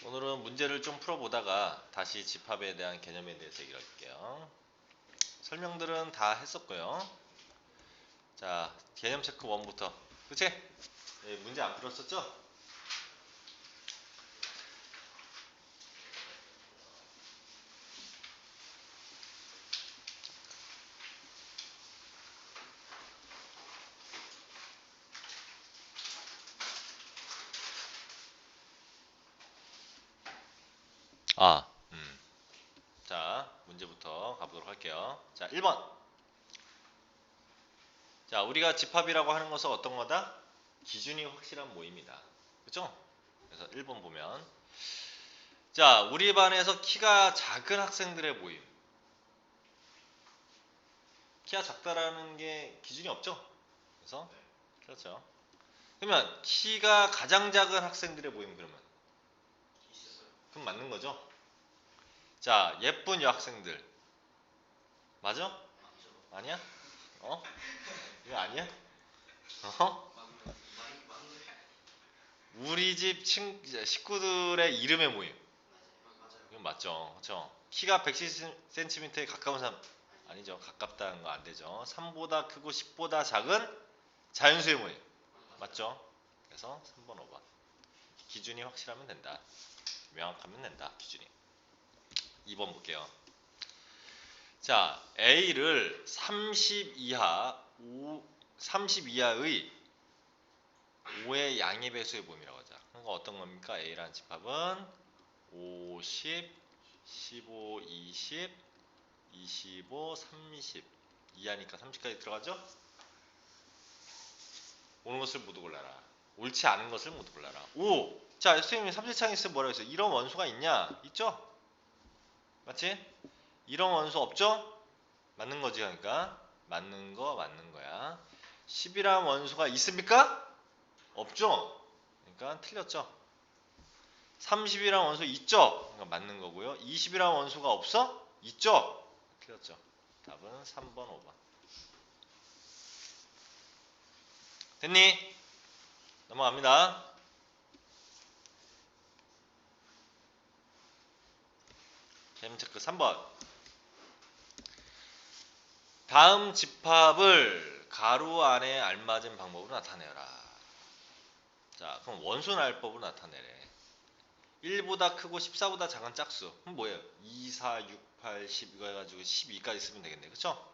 오늘은 문제를 좀 풀어보다가 다시 집합에 대한 개념에 대해서 얘기를 할게요. 설명들은 다 했었고요. 자, 개념 체크 1부터. 그치? 네, 문제 안 풀었었죠? 아, 자, 문제부터 가보도록 할게요. 자, 1번. 자, 우리가 집합이라고 하는 것은 어떤 거다? 기준이 확실한 모임이다. 그죠? 그래서 1번 보면. 자, 우리 반에서 키가 작은 학생들의 모임. 키가 작다라는 게 기준이 없죠? 그래서, 그렇죠. 그러면 키가 가장 작은 학생들의 모임 그러면 그럼 맞는 거죠? 자, 예쁜 여학생들 맞아? 아니야? 어? 이거 아니야? 어? 우리 집 식구들의 이름의 모임 이건 맞죠? 그렇죠? 키가 110cm에 가까운 사람 아니죠? 가깝다는 거 안 되죠? 3보다 크고 10보다 작은 자연수의 모임 맞죠? 그래서 3번 5번 기준이 확실하면 된다. 명확하면 된다. 기준이. 2번 볼게요. 자, A를 30 이하의 5의 양의 배수의 모임이라고 하자. 그러니까 어떤 겁니까? A라는 집합은 50, 15, 20, 25, 30 이하니까 30까지 들어가죠? 옳은 것을 모두 골라라. 옳지 않은 것을 모두 골라라. 5. 자, 선생님이 3세창에 있으면 뭐라고 했어요? 이런 원수가 있냐? 있죠? 맞지? 이런 원수 없죠? 맞는 거지. 그러니까 맞는 거 맞는 거야. 10이라는 원수가 있습니까? 없죠? 그러니까 틀렸죠. 30이라는 원수 있죠? 그러니까 맞는 거고요. 20이라는 원수가 없어? 있죠? 틀렸죠. 답은 3번, 5번. 됐니? 넘어갑니다. 개념 체크 3번. 다음 집합을 가로 안에 알맞은 방법으로 나타내라. 자, 그럼 원수 나열법으로 나타내래. 1보다 크고 14보다 작은 짝수. 그럼 뭐예요? 2, 4, 6, 8, 10 이거 해가지고 12까지 쓰면 되겠네. 그쵸?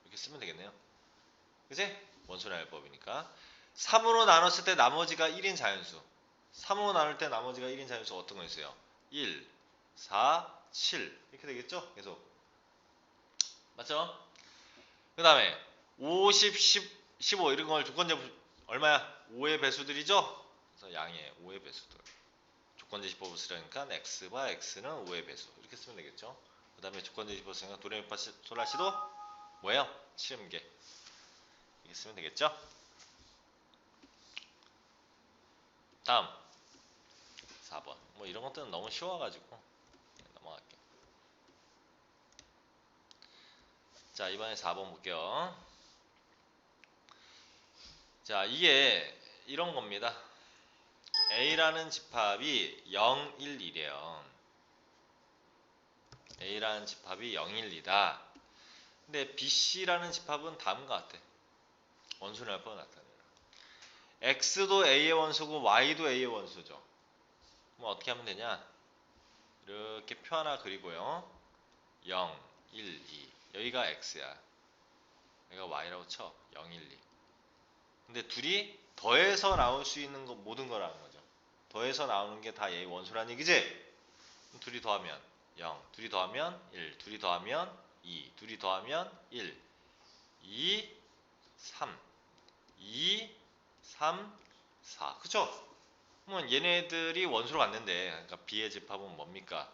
이렇게 쓰면 되겠네요. 그치? 원수 나열법이니까. 3으로 나눴을 때 나머지가 1인 자연수. 3으로 나눌 때 나머지가 1인 자연수 어떤 거 있어요? 1, 4, 7 이렇게 되겠죠? 계속. 맞죠? 그 다음에 50, 10, 15 이런 걸 조건제 얼마야? 5의 배수들이죠? 그래서 양의 5의 배수들. 조건제 집합을 쓰려니까 x와 x는 5의 배수 이렇게 쓰면 되겠죠. 그 다음에 조건제 집합을 쓰니까 도레미파 솔라시도 뭐예요? 7음계 이렇게 쓰면 되겠죠. 다음 4번 뭐 이런 것들은 너무 쉬워가지고 넘어갈게요. 자, 이번에 4번 볼게요. 자, 이게 이런 겁니다. A라는 집합이 0, 1, 2래요. A라는 집합이 0, 1, 2다. 근데 BC라는 집합은 다음과 같아. 원수 나열법을 나타내라. X도 A의 원수고 Y도 A의 원수죠. 그럼 어떻게 하면 되냐? 이렇게 표 하나 그리고요. 0, 1, 2 여기가 X야. 여기가 Y라고 쳐. 0, 1, 2 근데 둘이 더해서 나올 수 있는 거 모든 거라는 거죠. 더해서 나오는 게 다 얘의 원수라는 얘기지? 둘이 더하면 0, 둘이 더하면 1, 둘이 더하면 2, 둘이 더하면 1, 2, 3, 2, 3, 4. 그쵸? 그러면 얘네들이 원수로 갔는데, 그러니까 B의 집합은 뭡니까?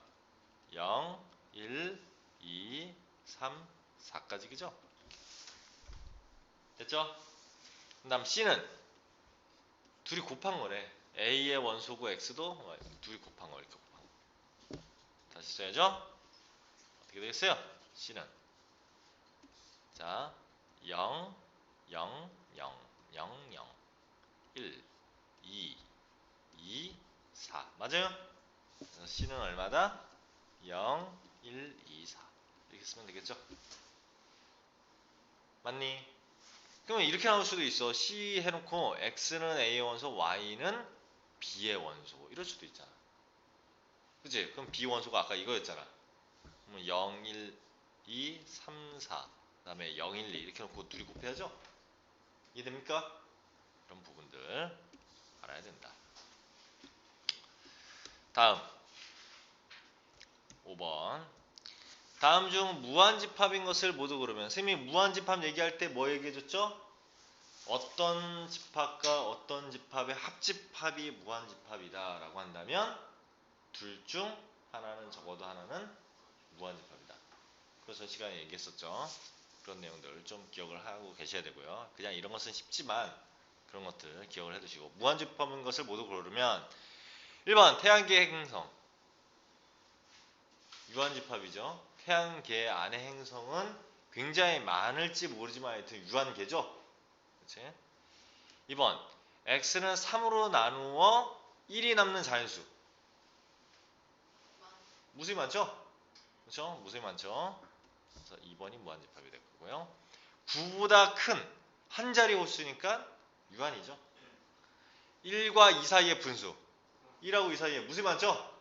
0, 1, 2, 3, 4까지 그죠? 됐죠? 그 다음 C는 둘이 곱한 거래. A의 원소고 X도 둘이 곱한 거 이렇게 곱한 거. 다시 써야죠? 어떻게 되겠어요? C는 자 0, 0, 0, 0, 0, 1, 2, 2, 4 맞아요? 그래서 C는 얼마다? 0, 1, 2, 4 이렇게 쓰면 되겠죠? 맞니? 그러면 이렇게 나올 수도 있어. C 해놓고 X는 A의 원소, Y는 B의 원소 이럴 수도 있잖아. 그치? 그럼 B 원소가 아까 이거였잖아. 그럼 0, 1, 2, 3, 4 그 다음에 0, 1, 2 이렇게 놓고 둘이 곱해야죠? 이해됩니까? 그런 부분들 알아야 된다. 다음 5번. 다음 중 무한집합인 것을 모두 고르면 선생님이 무한집합 얘기할 때 뭐 얘기해줬죠? 어떤 집합과 어떤 집합의 합집합이 무한집합이다 라고 한다면 둘 중 하나는 적어도 하나는 무한집합이다. 그래서 시간에 얘기했었죠. 그런 내용들 좀 기억을 하고 계셔야 되고요. 그냥 이런 것은 쉽지만 그런 것들 기억을 해두시고 무한집합인 것을 모두 고르면 1번 태양계 행성 유한집합이죠. 태양계 안의 행성은 굉장히 많을지 모르지만 하여튼 유한계죠. 그치? 2번 x는 3으로 나누어 1이 남는 자연수 무수히 많죠? 그렇죠? 무수히 많죠? 그래서 2번이 무한집합이 될 거고요. 9보다 큰 한 자리 홀수니까 유한이죠. 1과 2 사이의 분수 1하고 2 사이에 무수히 많죠?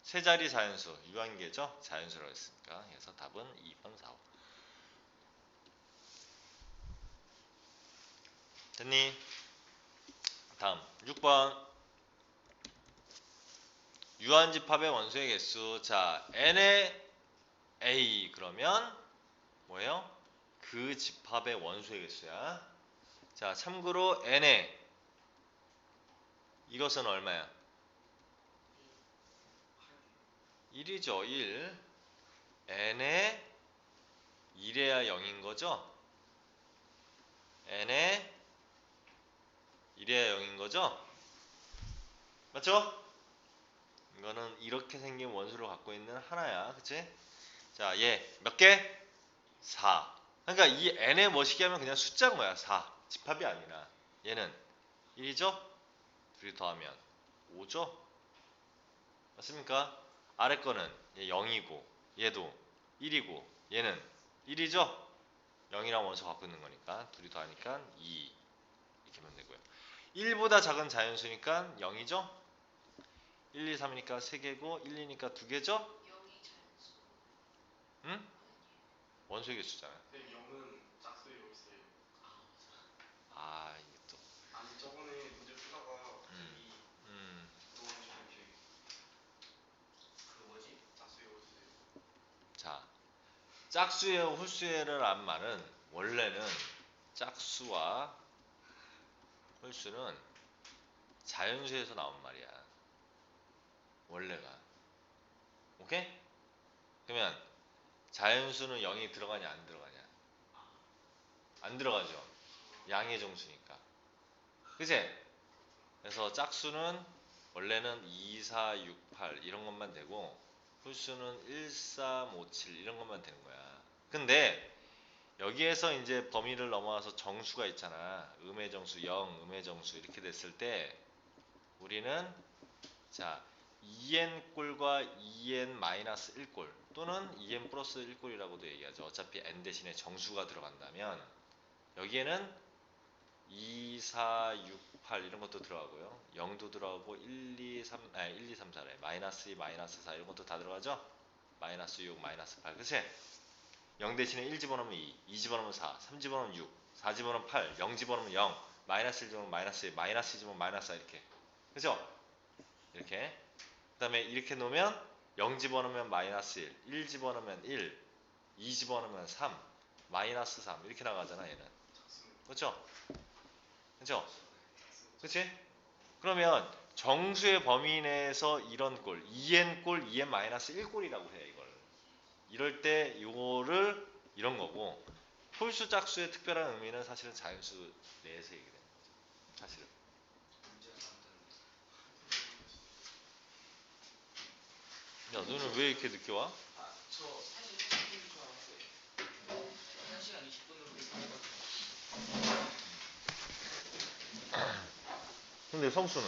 세 자리 자연수 유한계죠? 자연수라고 했으니까 그래서 답은 2번, 4번. 됐니? 다음 6번 유한집합의 원소의 개수. 자, n의 a 그러면 뭐예요? 그 집합의 원소의 개수야. 자, 참고로 n의 이것은 얼마야? 1이죠. 1. n의 1해야 0인 거죠? n의 1해야 0인 거죠? 맞죠? 이거는 이렇게 생긴 원소를 갖고 있는 하나야. 그치? 자, 얘 몇 개? 4. 그러니까 이 n의 뭐시기 하면 그냥 숫자인 거야. 4. 집합이 아니라. 얘는 1이죠? 둘이 더하면 5죠? 맞습니까? 아래 거는 얘 0이고 얘도 1이고 얘는 1이죠? 0이랑 원소 갖고 있는 거니까 둘이 더하니까 2 이렇게 하면 되고요. 1보다 작은 자연수니까 0이죠? 1, 2, 3이니까 3개고 1, 2니까 2개죠? 0이 자연수. 응? 원소의 개수잖아. 네, 0은 짝수에 여기 있어요. 아 이게 또 아니 저번에 문제 풀다가 갑자기 그거 하시면 기억이 그 뭐지? 짝수에 여기 있어요. 자, 짝수의 홀수의라는 말은 원래는 짝수와 홀수는 자연수에서 나온 말이야. 원래가. 오케이? 그러면 자연수는 0이 들어가냐 안 들어가냐? 안 들어가죠. 양의 정수니까. 그치? 그래서 짝수는 원래는 2, 4, 6, 8 이런 것만 되고 홀수는 1, 3, 5, 7 이런 것만 되는 거야. 근데 여기에서 이제 범위를 넘어와서 정수가 있잖아. 음의 정수 0, 음의 정수 이렇게 됐을 때 우리는 자 2n꼴과 2n-1꼴 또는 2n 플러스 1꼴이라고도 얘기하죠. 어차피 n 대신에 정수가 들어간다면 여기에는 2, 4, 6, 8 이런 것도 들어가고요. 0도 들어가고 1, 2, 3, 4래. 마이너스 2, 마이너스 4 이런 것도 다 들어가죠. 마이너스 6, 마이너스 8 그치? 0 대신에 1 집어넣으면 2 집어넣으면 4, 3 집어넣으면 6, 4 집어넣으면 8, 0 집어넣으면 0, 마이너스 1 집어넣으면 마이너스 1, 마이너스 2 집어넣으면 마이너스 4 이렇게. 그죠? 이렇게. 그 다음에 이렇게 놓으면 0 집어넣으면 마이너스 1, 1 집어넣으면 1, 2 집어넣으면 3, 마이너스 3 이렇게 나가잖아 얘는. 그렇죠? 그렇죠? 그치? 그러면 정수의 범위 내에서 이런 꼴, 2n꼴, 2n-1꼴이라고 해 이걸. 이럴 때 이거를 이런 거고 홀수 짝수의 특별한 의미는 사실은 자연수 내에서 얘기되는 거죠. 사실은. 야, 너는 왜 이렇게 늦게 와? 아, 저 사실 10분인 줄 알았어요. 1시간 20분으로 계산해가지고. 근데 성수는?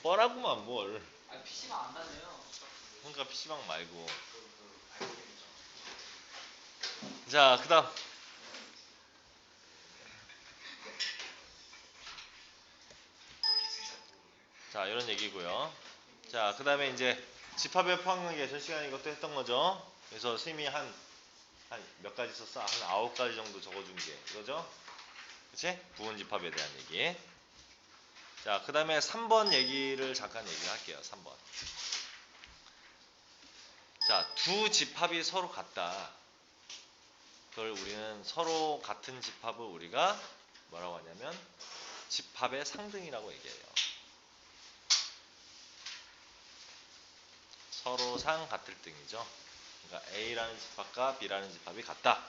뻔하구만 뭘. 아 PC방 안 다녀요. 그러니까 PC방 말고. 알고 있죠. 자, 그다음. 자, 이런 얘기고요. 자, 그다음에 이제 집합의 포함관계 전 시간에 이것도 했던 거죠. 그래서 선생님이 한 몇 가지 썼어? 한 9가지 정도 적어준 게 이거죠? 그치? 부분 집합에 대한 얘기. 자, 그 다음에 3번 얘기를 잠깐 얘기를 할게요. 3번. 자, 두 집합이 서로 같다. 그걸 우리는 서로 같은 집합을 우리가 뭐라고 하냐면 집합의 상등이라고 얘기해요. 서로 상 같을 등이죠. 그러니까 A라는 집합과 B라는 집합이 같다.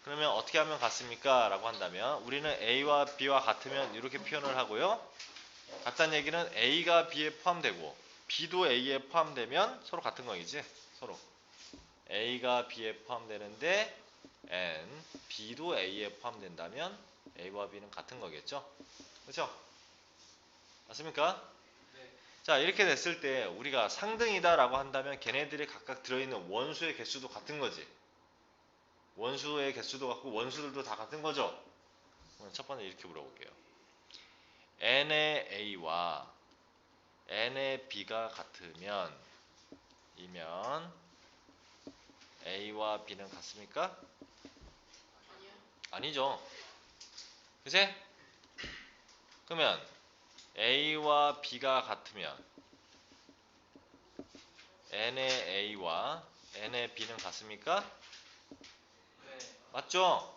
그러면 어떻게 하면 같습니까? 라고 한다면 우리는 A와 B와 같으면 이렇게 표현을 하고요. 같다는 얘기는 A가 B에 포함되고 B도 A에 포함되면 서로 같은 거이지. 서로 A가 B에 포함되는데 and B도 A에 포함된다면 A와 B는 같은 거겠죠. 그렇죠? 맞습니까? 네. 자, 이렇게 됐을 때 우리가 상등이다 라고 한다면 걔네들이 각각 들어있는 원수의 개수도 같은 거지. 원수의 개수도 같고 원수들도 다 같은 거죠. 첫 번째 이렇게 물어볼게요. n의 A와 n의 B가 같으면 이면 A와 B는 같습니까? 아니요. 아니죠. 그치? 그러면 A와 B가 같으면 n의 A와 n의 B는 같습니까? 네. 맞죠?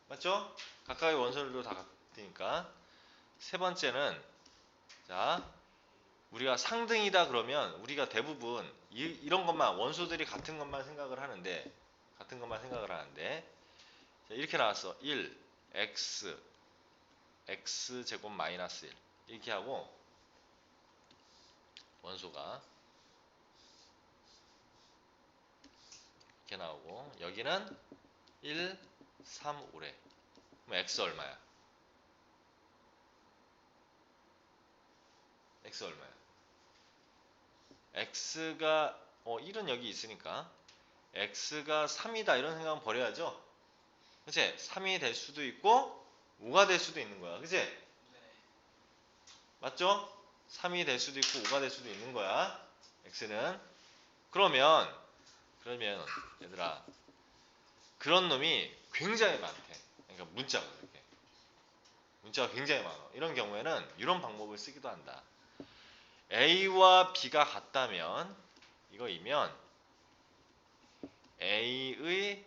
맞죠? 각각의 원소들도 다 같으니까. 세 번째는 자 우리가 상등이다 그러면 우리가 대부분 이런 것만 원소들이 같은 것만 생각을 하는데 자, 이렇게 나왔어. 1 x x제곱 마이너스 1 이렇게 하고 원소가 이렇게 나오고 여기는 1, 3, 5래. 그럼 x 얼마야? x 얼마야? x가 1은 여기 있으니까 x가 3이다 이런 생각은 버려야죠. 그치? 3이 될 수도 있고 5가 될 수도 있는 거야. 그치? 네. 맞죠? 3이 될 수도 있고 5가 될 수도 있는 거야. x는. 그러면 얘들아 그런 놈이 굉장히 많대. 그러니까 문자가 굉장히 많아. 이런 경우에는 이런 방법을 쓰기도 한다. A와 B가 같다면 이거이면 A의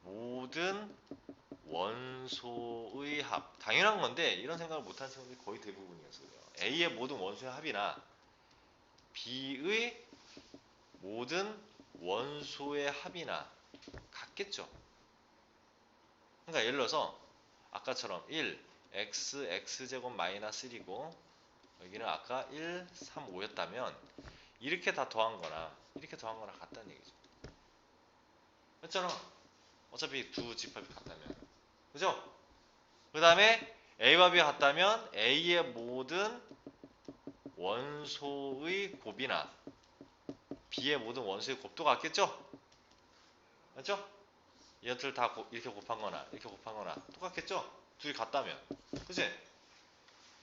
모든 원소의 합. 당연한 건데 이런 생각을 못하는 친구들이 거의 대부분이었어요. A의 모든 원소의 합이나 B의 모든 원소의 합이나 같겠죠. 그러니까 예를 들어서 아까처럼 1 x x제곱 마이너스 1이고 여기는 아까 1, 3, 5였다면 이렇게 다 더한 거나 이렇게 더한 거나 같다는 얘기죠. 그렇잖아. 어차피 두 집합이 같다면. 그죠? 그 다음에 A와 B가 같다면 A의 모든 원소의 곱이나 B의 모든 원소의 곱도 같겠죠? 맞죠? 이것들 다 이렇게 곱한 거나 이렇게 곱한 거나 똑같겠죠? 둘이 같다면. 그치?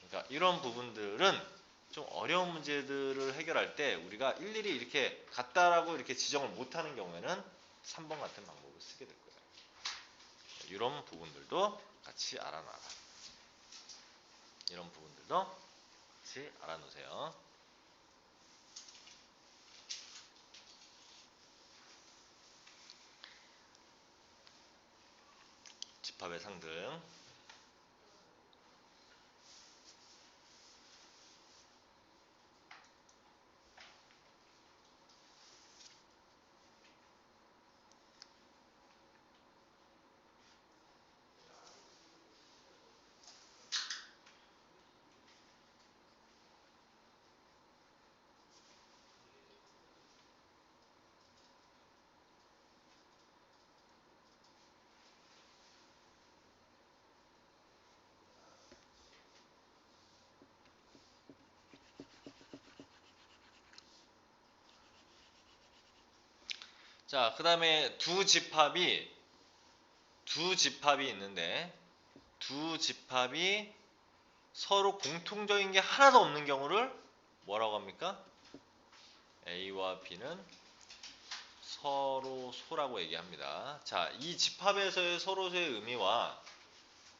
그러니까 이런 부분들은 좀 어려운 문제들을 해결할 때 우리가 일일이 이렇게 같다라고 이렇게 지정을 못하는 경우에는 3번 같은 방법을 쓰게 될 거예요. 이런 부분들도 같이 알아놔라. 이런 부분들도 같이 알아놓으세요. 집합의 상등. 자, 그 다음에 두 집합이 있는데 두 집합이 서로 공통적인 게 하나도 없는 경우를 뭐라고 합니까? A와 B는 서로소라고 얘기합니다. 자, 이 집합에서의 서로소의 의미와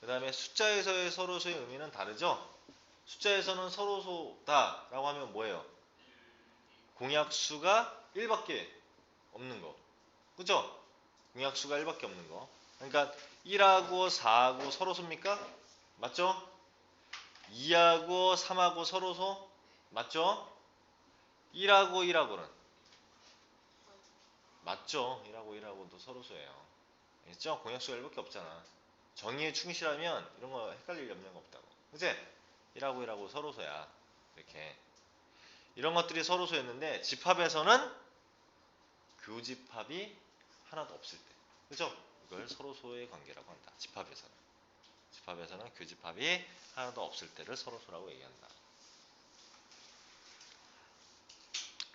그 다음에 숫자에서의 서로소의 의미는 다르죠? 숫자에서는 서로소다 라고 하면 뭐예요? 공약수가 1밖에 없는 거. 그죠? 공약수가 1밖에 없는 거. 그러니까 1하고 4하고 서로소입니까? 맞죠? 2하고 3하고 서로소? 맞죠? 1하고 1하고는? 맞죠? 1하고 1하고도 서로소예요. 알겠죠? 공약수가 1밖에 없잖아. 정의에 충실하면 이런 거 헷갈릴 염려가 없다고. 그치? 1하고 1하고 서로소야. 이렇게. 이런 것들이 서로소였는데 집합에서는 교집합이 하나도 없을 때. 그죠? 이걸 서로소의 관계라고 한다. 집합에서는 교집합이 하나도 없을 때를 서로소라고 얘기한다.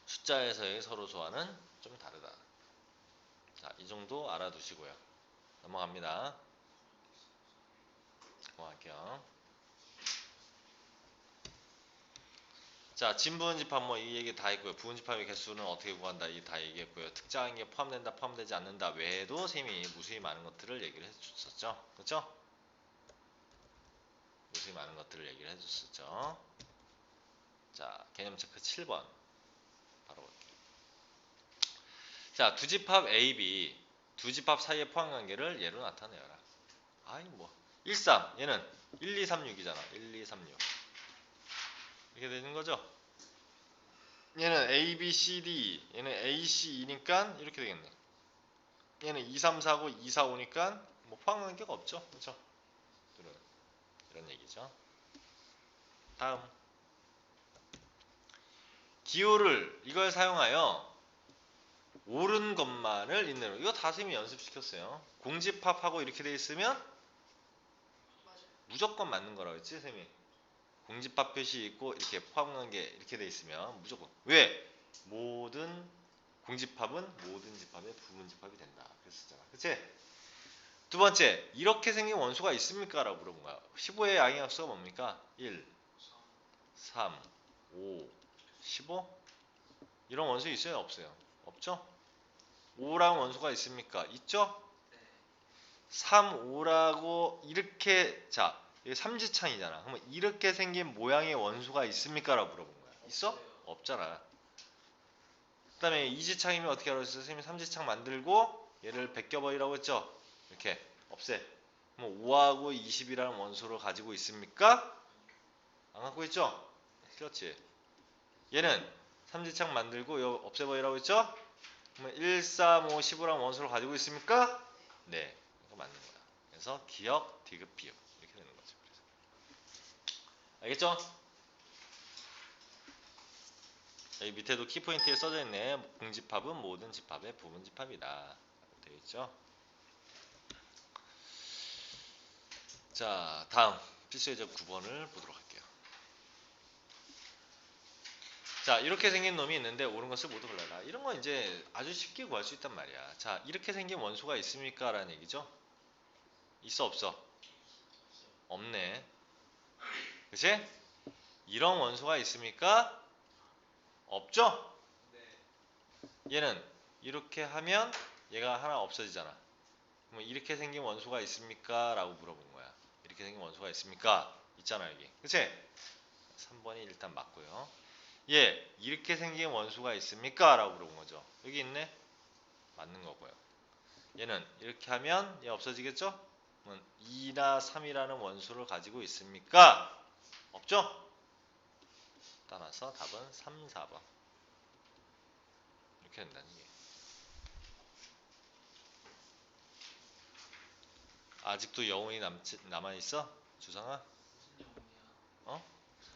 숫자에서의 서로소와는 좀 다르다. 자, 이 정도 알아두시고요. 넘어갑니다. 넘어갈게요. 자, 진부분집합 뭐 이 얘기 다 했고요. 부분집합의 개수는 어떻게 구한다 이 다 얘기했고요. 특정한 게 포함된다 포함되지 않는다 외에도 쌤이 무수히 많은 것들을 얘기를 해줬었죠. 그렇죠? 무수히 많은 것들을 얘기를 해줬었죠. 자, 개념 체크 7번 바로 볼게요. 자, 두 집합 A, B 두 집합 사이의 포함관계를 예로 나타내어라. 아이 뭐 1, 3 얘는 1, 2, 3, 6이잖아. 1, 2, 3, 6 이렇게 되는 거죠. 얘는 A, B, C, D 얘는 A, C, E니까 이렇게 되겠네. 얘는 2, 3, 4고 2, 4, 5니까 뭐 포함관계가 없죠. 그렇죠? 이런 얘기죠. 다음 기호를 이걸 사용하여 옳은 것만을 있는 이거 다 쌤이 연습시켰어요. 공집합하고 이렇게 돼 있으면 맞아요. 무조건 맞는 거라고 했지 쌤이. 공집합 표시 있고 이렇게 포함관계 이렇게 돼 있으면 무조건. 왜? 모든 공집합은 모든 집합의 부분집합이 된다. 그랬었잖아. 그치? 두 번째, 이렇게 생긴 원수가 있습니까? 라고 물어본 거야. 15의 양의함수가 뭡니까? 1, 3, 5, 15? 이런 원수 있어요? 없어요? 없죠? 5랑 원수가 있습니까? 있죠? 3, 5라고 이렇게 자, 이게 삼지창이잖아. 그러면 이렇게 생긴 모양의 원수가 있습니까? 라고 물어본 거야. 있어? 없잖아. 그 다음에 이지창이면 어떻게 하라고 했어? 선생님이 삼지창 만들고 얘를 벗겨버리라고 했죠? 이렇게 없애. 그럼 5하고 20이라는 원소를 가지고 있습니까? 안 갖고 있죠? 그렇지. 얘는 삼지창 만들고 이거 없애버리라고 했죠? 그러면 1, 3, 5, 15라는 원소를 가지고 있습니까? 네. 이거 맞는 거야. 그래서 기역, 디귿, 비읍 이렇게 되는 거죠. 그래서. 알겠죠? 여기 밑에도 키포인트에 써져 있네. 공집합은 모든 집합의 부분집합이다. 되겠죠? 자, 다음 필수예제 9번을 보도록 할게요. 자, 이렇게 생긴 놈이 있는데 옳은 것을 모두 골라라. 이런 건 이제 아주 쉽게 구할 수 있단 말이야. 자, 이렇게 생긴 원소가 있습니까? 라는 얘기죠. 있어 없어? 없네. 그치? 이런 원소가 있습니까? 없죠? 얘는 이렇게 하면 얘가 하나 없어지잖아. 그럼 이렇게 생긴 원소가 있습니까? 라고 물어본 거야. 이렇게 생긴 원소가 있습니까? 있잖아 여기. 그치? 3번이 일단 맞고요. 예, 이렇게 생긴 원소가 있습니까? 라고 물어본 거죠. 여기 있네? 맞는 거고요. 얘는 이렇게 하면 얘 없어지겠죠? 그러면 2나 3이라는 원소를 가지고 있습니까? 없죠? 따라서 답은 3, 4번. 이렇게 된다는 얘기예요. 아직도 여운이 남아있어? 주상아? 무슨 영웅이야? 어? 무슨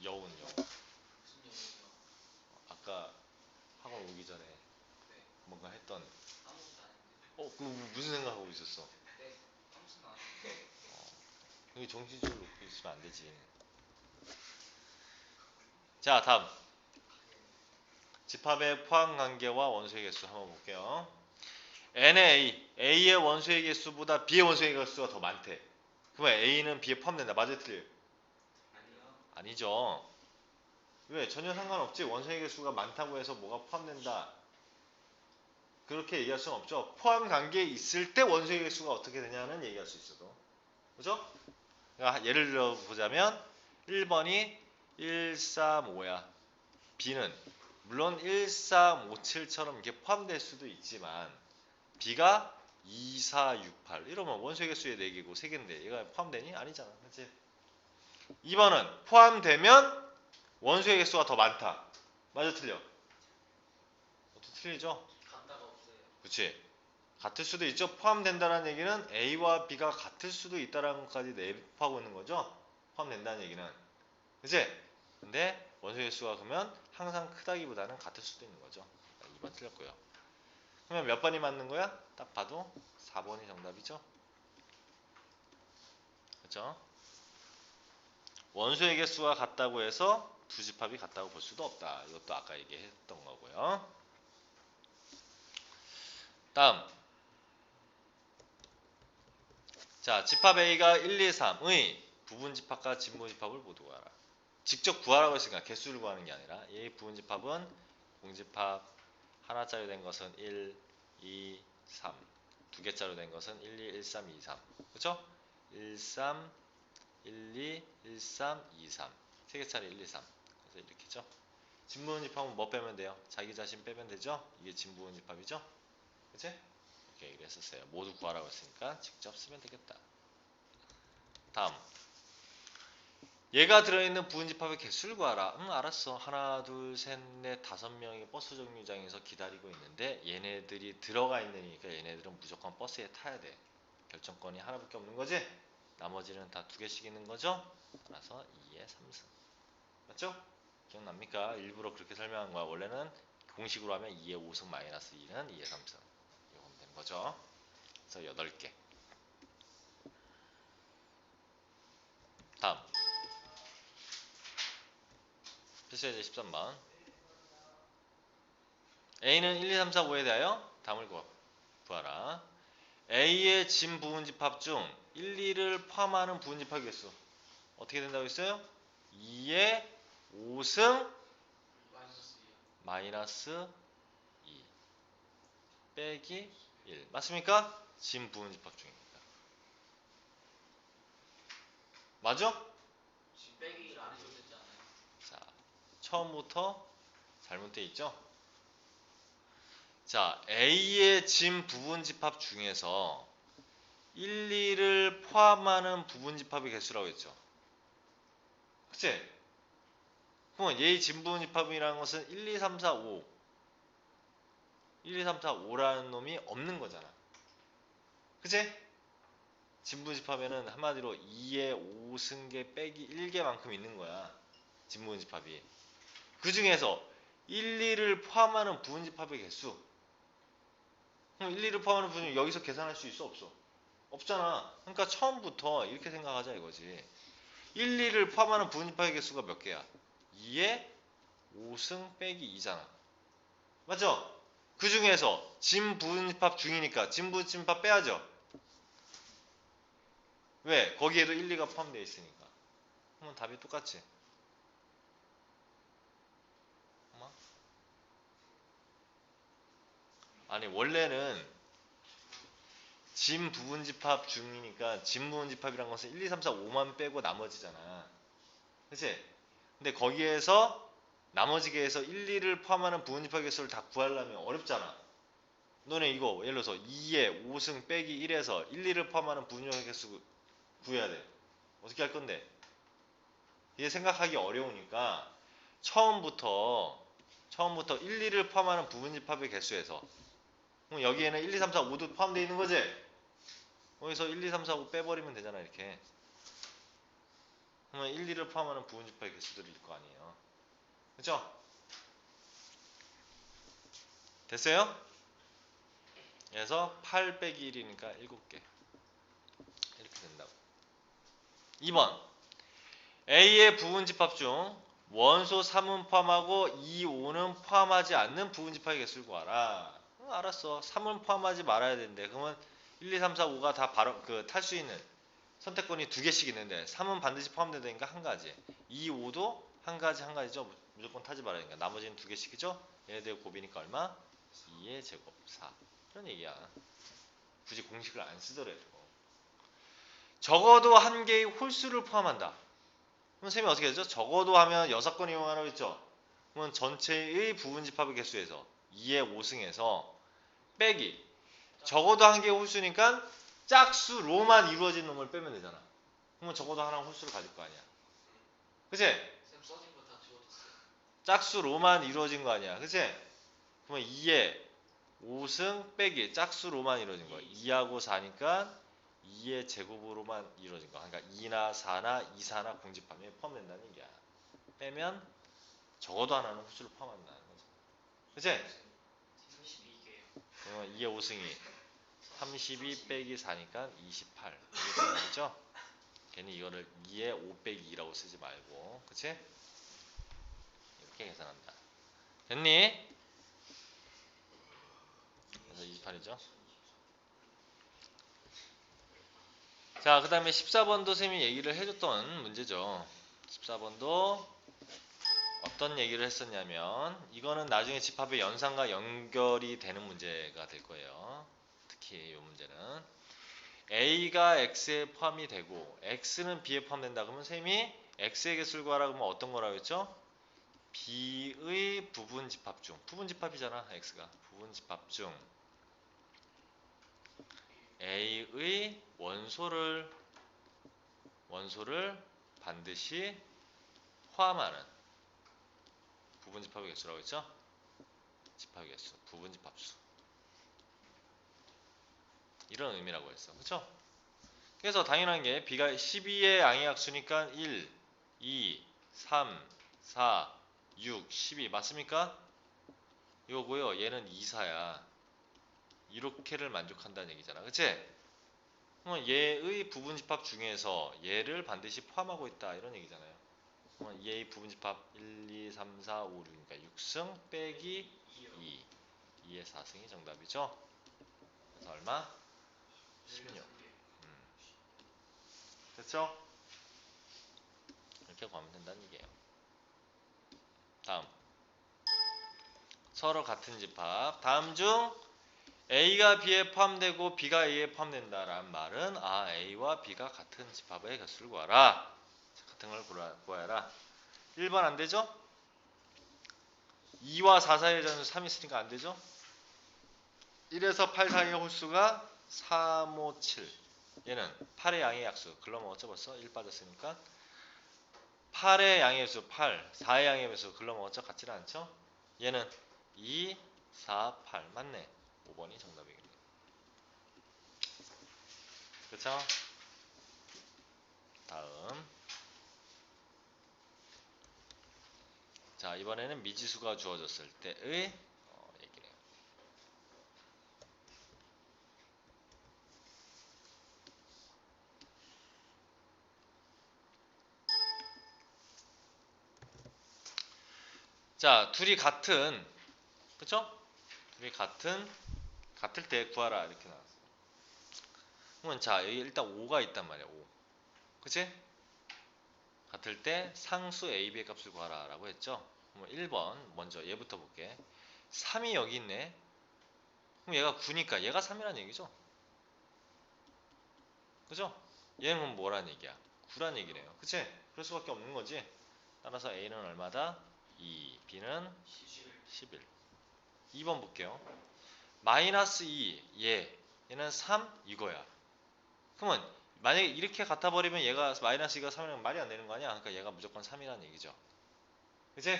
영웅이야? 여운. 무슨 영웅이야? 아까 학원 오기 전에 네. 뭔가 했던 아무것도 아닌데. 그 무슨 생각하고 있었어? 네. 아무것도 아닌데. 여기 정신줄을 놓고 있으면 안 되지. 자, 다음. 집합의 포함 관계와 원소의 개수 한번 볼게요. n의 A의 원소의 개수보다 B의 원소의 개수가 더 많대. 그러면 A는 B에 포함된다. 맞아, 틀려? 아니요. 아니죠. 왜? 전혀 상관없지. 원소의 개수가 많다고 해서 뭐가 포함된다. 그렇게 얘기할 수는 없죠. 포함 관계에 있을 때 원소의 개수가 어떻게 되냐는 얘기할 수 있어도. 그죠? 그러니까 예를 들어 보자면 1번이 135야. B는 물론 1357처럼 이렇게 포함될 수도 있지만 B가 2468 이러면 원소의 개수의 4개고 3개인데 얘가 포함되니? 아니잖아. 그치? 2번은 포함되면 원소의 개수가 더 많다. 맞아, 틀려? 어떻게 틀리죠? 같다가 없어요. 그치? 같을 수도 있죠. 포함된다는 얘기는 A와 B가 같을 수도 있다는 것까지 내포하고 있는 거죠. 포함된다는 얘기는. 그치? 근데 원소의 개수가 그러면 항상 크다기보다는 같을 수도 있는 거죠. 2번 틀렸고요. 그러면 몇 번이 맞는 거야? 딱 봐도 4번이 정답이죠. 그렇죠? 원소의 개수가 같다고 해서 두 집합이 같다고 볼 수도 없다. 이것도 아까 얘기했던 거고요. 다음. 자, 집합 A가 1, 2, 3의 부분 집합과 진부 집합을 모두 구하라. 직접 구하라고 했으니까 개수를 구하는 게 아니라 이 부분 집합은 공집합 하나짜리 된 것은 1, 2, 3 두 개짜리 된 것은 1, 2, 1, 3, 2, 3 그렇죠? 1, 3, 1, 2, 1, 3, 2, 3 세 개짜리 1, 2, 3 그래서 이렇게죠. 진부분 집합은 뭐 빼면 돼요? 자기 자신 빼면 되죠? 이게 진부분 집합이죠? 그치? 이렇게 얘기를 했었어요. 모두 구하라고 했으니까 직접 쓰면 되겠다. 다음. 얘가 들어있는 부분집합의 개수를 구하라. 알았어. 하나, 둘, 셋, 넷, 5명이 버스 정류장에서 기다리고 있는데 얘네들이 들어가 있으니까 얘네들은 무조건 버스에 타야 돼. 결정권이 하나밖에 없는 거지? 나머지는 다 2개씩 있는 거죠? 따라서 2의 3승. 맞죠? 기억납니까? 일부러 그렇게 설명한 거야. 원래는 공식으로 하면 2의 5승 마이너스 2는 2의 3승. 이거 하면 되는 거죠. 그래서 8개. 다음. 필수예제 13번. A는 1, 2, 3, 4, 5에 대하여 답을 구하라. A의 진 부분집합 중 1, 2를 포함하는 부분집합 개수 어떻게 된다고 했어요? 2의 5승 마이너스 2 빼기 1 맞습니까? 진 부분집합 중입니다. 맞죠? 지금 빼기를 안 해도 되지 않아요? 자, 처음부터 잘못되어 있죠? 자, A의 진 부분집합 중에서 1, 2를 포함하는 부분집합의 개수라고 했죠. 그치? 그럼 얘의 진 부분집합이라는 것은 1, 2, 3, 4, 5 1, 2, 3, 4, 5라는 놈이 없는 거잖아. 그치? 진 부분집합에는 한마디로 2의 5승계 빼기 1개만큼 있는 거야. 진 부분집합이. 그 중에서 1, 2를 포함하는 부분집합의 개수 그럼 1, 2를 포함하는 부분 여기서 계산할 수 있어? 없어? 없잖아. 그러니까 처음부터 이렇게 생각하자 이거지. 1, 2를 포함하는 부분집합의 개수가 몇 개야? 2의 5승 빼기 2잖아. 맞죠? 그 중에서 진 부분집합 중이니까 진 부분집합 빼야죠. 왜? 거기에도 1, 2가 포함되어 있으니까. 그러면 답이 똑같지. 아니 원래는 진 부분집합 중이니까 진 부분집합이란 것은 1, 2, 3, 4, 5만 빼고 나머지잖아. 그치? 근데 거기에서 나머지 개에서 1, 2를 포함하는 부분집합 개수를 다 구하려면 어렵잖아. 너네 이거 예를 들어서 2의 5승 빼기 1에서 1, 2를 포함하는 부분집합 개수 구해야 돼. 어떻게 할 건데? 이게 생각하기 어려우니까 처음부터 1, 2를 포함하는 부분집합의 개수에서 그럼 여기에는 1, 2, 3, 4, 5도 포함되어 있는 거지? 거기서 1, 2, 3, 4, 5 빼버리면 되잖아 이렇게. 그러면 1, 2를 포함하는 부분집합의 개수들일 거 아니에요. 그쵸? 됐어요? 그래서 8 빼기 1이니까 7개. 이렇게 된다고. 2번. A의 부분집합 중 원소 3은 포함하고 2, 5는 포함하지 않는 부분집합의 개수를 구하라. 알았어. 3은 포함하지 말아야 되는데 그러면 1, 2, 3, 4, 5가 다 바로 탈 수 있는 선택권이 두 개씩 있는데 3은 반드시 포함되니까 한 가지. 2, 5도 한 가지죠. 무조건 타지 말아야 되니까 나머지는 두 개씩이죠. 얘네들 곱이니까 얼마? 2의 제곱 4. 그런 얘기야. 굳이 공식을 안 쓰더라도 적어도 한 개의 홀수를 포함한다. 그럼 셈이 어떻게 되죠? 적어도 하면 6건 이용하라고 했죠. 그러면 전체의 부분집합의 개수에서 2의 5승에서 빼기 적어도 한 개의 홀수니까 짝수로만 이루어진 놈을 빼면 되잖아. 그러면 적어도 하나 홀수를 가질 거 아니야. 그치? 쌤 써진 거 다 지워졌어요. 짝수로만 이루어진 거 아니야. 그치? 그러면 2의 5승 빼기 짝수로만 이루어진 거야. 2하고 4니까 2의 제곱으로만 이루어진 거. 그러니까 2나 4나 2, 4나 공집합에 포함된다는 얘기야. 빼면 적어도 하나는 홀수를 포함한다는 거죠. 그치? 32개요. 그러면 2의 5승이 32 빼기 4니까 28. 이게 정답이죠? 괜히 이거를 2의 5 빼기 2라고 쓰지 말고. 그치? 이렇게 계산한다. 됐니? 그래서 28이죠. 자, 그 다음에 14번도 쌤이 얘기를 해줬던 문제죠. 14번도 어떤 얘기를 했었냐면 이거는 나중에 집합의 연산과 연결이 되는 문제가 될 거예요. 특히 이 문제는 A가 X에 포함이 되고 X는 B에 포함된다. 그러면 쌤이 X의 개수를 구하라 그러면 어떤 거라고 했죠? B의 부분집합 중 부분집합이잖아. X가 부분집합 중 A의 원소를 반드시 포함하는 부분집합의 개수라고 했죠? 집합의 개수, 부분집합수. 이런 의미라고 했어. 그쵸? 그래서 당연한 게 B가 12의 양의약수니까 1, 2, 3, 4, 6, 12 맞습니까? 이거고요. 얘는 2, 4야. 이렇게를 만족한다는 얘기잖아. 그치? 그러면 얘의 부분집합 중에서 얘를 반드시 포함하고 있다. 이런 얘기잖아요. 그러면 얘의 부분집합 1, 2, 3, 4, 5, 6이니까 6승 빼기 2. 2의 4승이 정답이죠. 그래서 얼마? 16. 됐죠? 이렇게 구하면 된다는 얘기예요. 다음. 서로 같은 집합. 다음 중 A가 B에 포함되고 B가 A에 포함된다라는 말은 A와 B가 같은 집합의 개수를 구하라. 같은 걸 구하라. 1번 안 되죠? 2와 4 사이의 전수 3 있으니까 안 되죠? 1에서 8 사이의 홀수가 3, 5, 7. 얘는 8의 양의 약수. 글러면 어쩌봤어? 1 빠졌으니까 8의 양의 수 8, 4의 양의 배수 글러면 어쩌 같지는 않죠? 얘는 2, 4, 8 맞네. 5번이 정답이겠네. 그쵸? 다음. 자, 이번에는 미지수가 주어졌을 때의 얘기래요. 자, 둘이 같은, 그쵸? 둘이 같을 때 구하라 이렇게 나왔어요. 그러면 자, 여기 일단 5가 있단 말이야. 5. 그치? 같을 때 상수 A, B의 값을 구하라 라고 했죠. 그럼 1번 먼저 얘부터 볼게. 3이 여기 있네. 그럼 얘가 9니까 얘가 3이라는 얘기죠. 그죠? 얘는 그럼 뭐라는 얘기야? 9란 얘기래요. 그치? 그럴 수밖에 없는 거지. 따라서 A는 얼마다? 2, B는 11. 2번 볼게요. 마이너스 2, 얘는 3, 이거야. 그러면 만약에 이렇게 같아 버리면 얘가 마이너스 2가 3이라는 말이 안 되는 거 아니야? 그러니까 얘가 무조건 3이라는 얘기죠. 그치?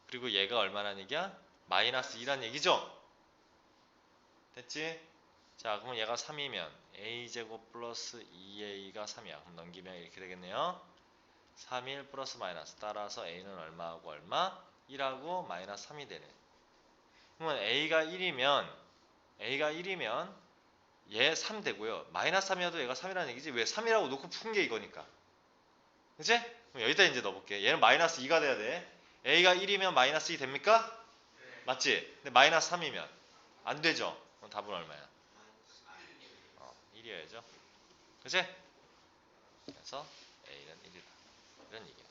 그리고 얘가 얼마라는 얘기야? 마이너스 2라는 얘기죠? 됐지? 자, 그러면 얘가 3이면 a제곱 플러스 2a가 3이야. 그럼 넘기면 이렇게 되겠네요. 3일 플러스 마이너스. 따라서 a는 얼마하고 얼마? 1하고 마이너스 3이 되네. 그러면 a가 1이면 얘 3 되고요. 마이너스 3이어도 얘가 3이라는 얘기지. 왜 3이라고 놓고 푼 게 이거니까. 그치? 그럼 여기다 이제 넣어볼게. 얘는 마이너스 2가 돼야 돼. a가 1이면 마이너스 2 됩니까? 맞지? 근데 마이너스 3이면 안 되죠. 그럼 답은 얼마야? 1이어야죠. 그치? 그래서 a는 1이다. 이런 얘기야.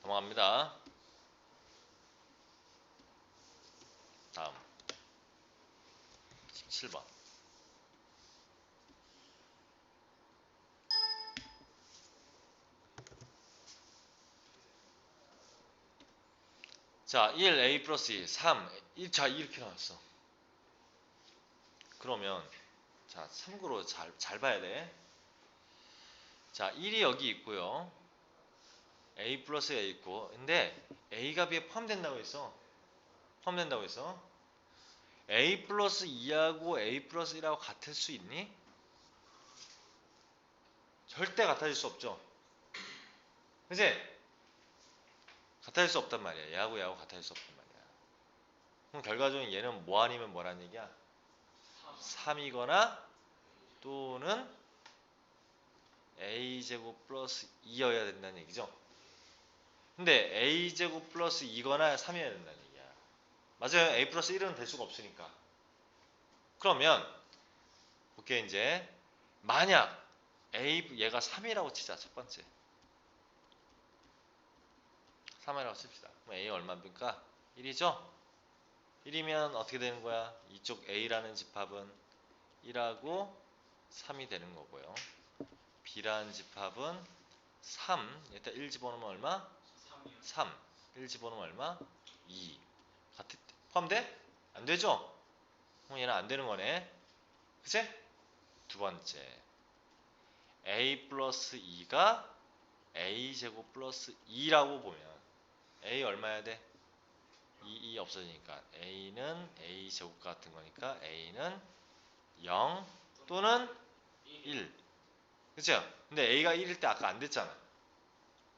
넘어갑니다. 다음 17번. 자, 1a 플러스 2, 3, 1, 자 이렇게 나왔어. 그러면 자 참고로 잘 봐야 돼. 자 1이 여기 있고요. a 플러스 a 있고, 근데 a가 b에 포함된다고 했어. 포함된다고 했어. a 플러스 2하고 a 플러스 1하고 같을 수 있니? 절대 같아질 수 없죠. 그치? 같아질 수 없단 말이야. 얘하고 얘하고 같아질 수 없단 말이야. 그럼 결과적으로 얘는 뭐 아니면 뭐란 얘기야? 3이거나 또는 a제곱 플러스 2여야 된다는 얘기죠. 근데 a제곱 플러스 2거나 3이어야 된다는 얘기야. 맞아요. a 플러스 1은 될 수가 없으니까. 그러면 볼게 이제. 만약 얘가 3이라고 치자. 첫 번째 3이라고 칩시다. 그럼 a 얼마입니까? 1이죠? 1이면 어떻게 되는 거야? 이쪽 a라는 집합은 1하고 3이 되는 거고요. b라는 집합은 3. 일단 1 집어넣으면 얼마? 3. 1 집어넣으면 얼마? 2. 포함돼? 안 되죠? 그럼 얘는 안 되는 거네. 그치? 두 번째. a 플러스 2가 a 제곱 플러스 2라고 보면 a 얼마야 돼? 2 없어지니까 a는 a 제곱 같은 거니까 a는 0 또는 1. 그쵸? 근데 a가 1일 때 아까 안 됐잖아.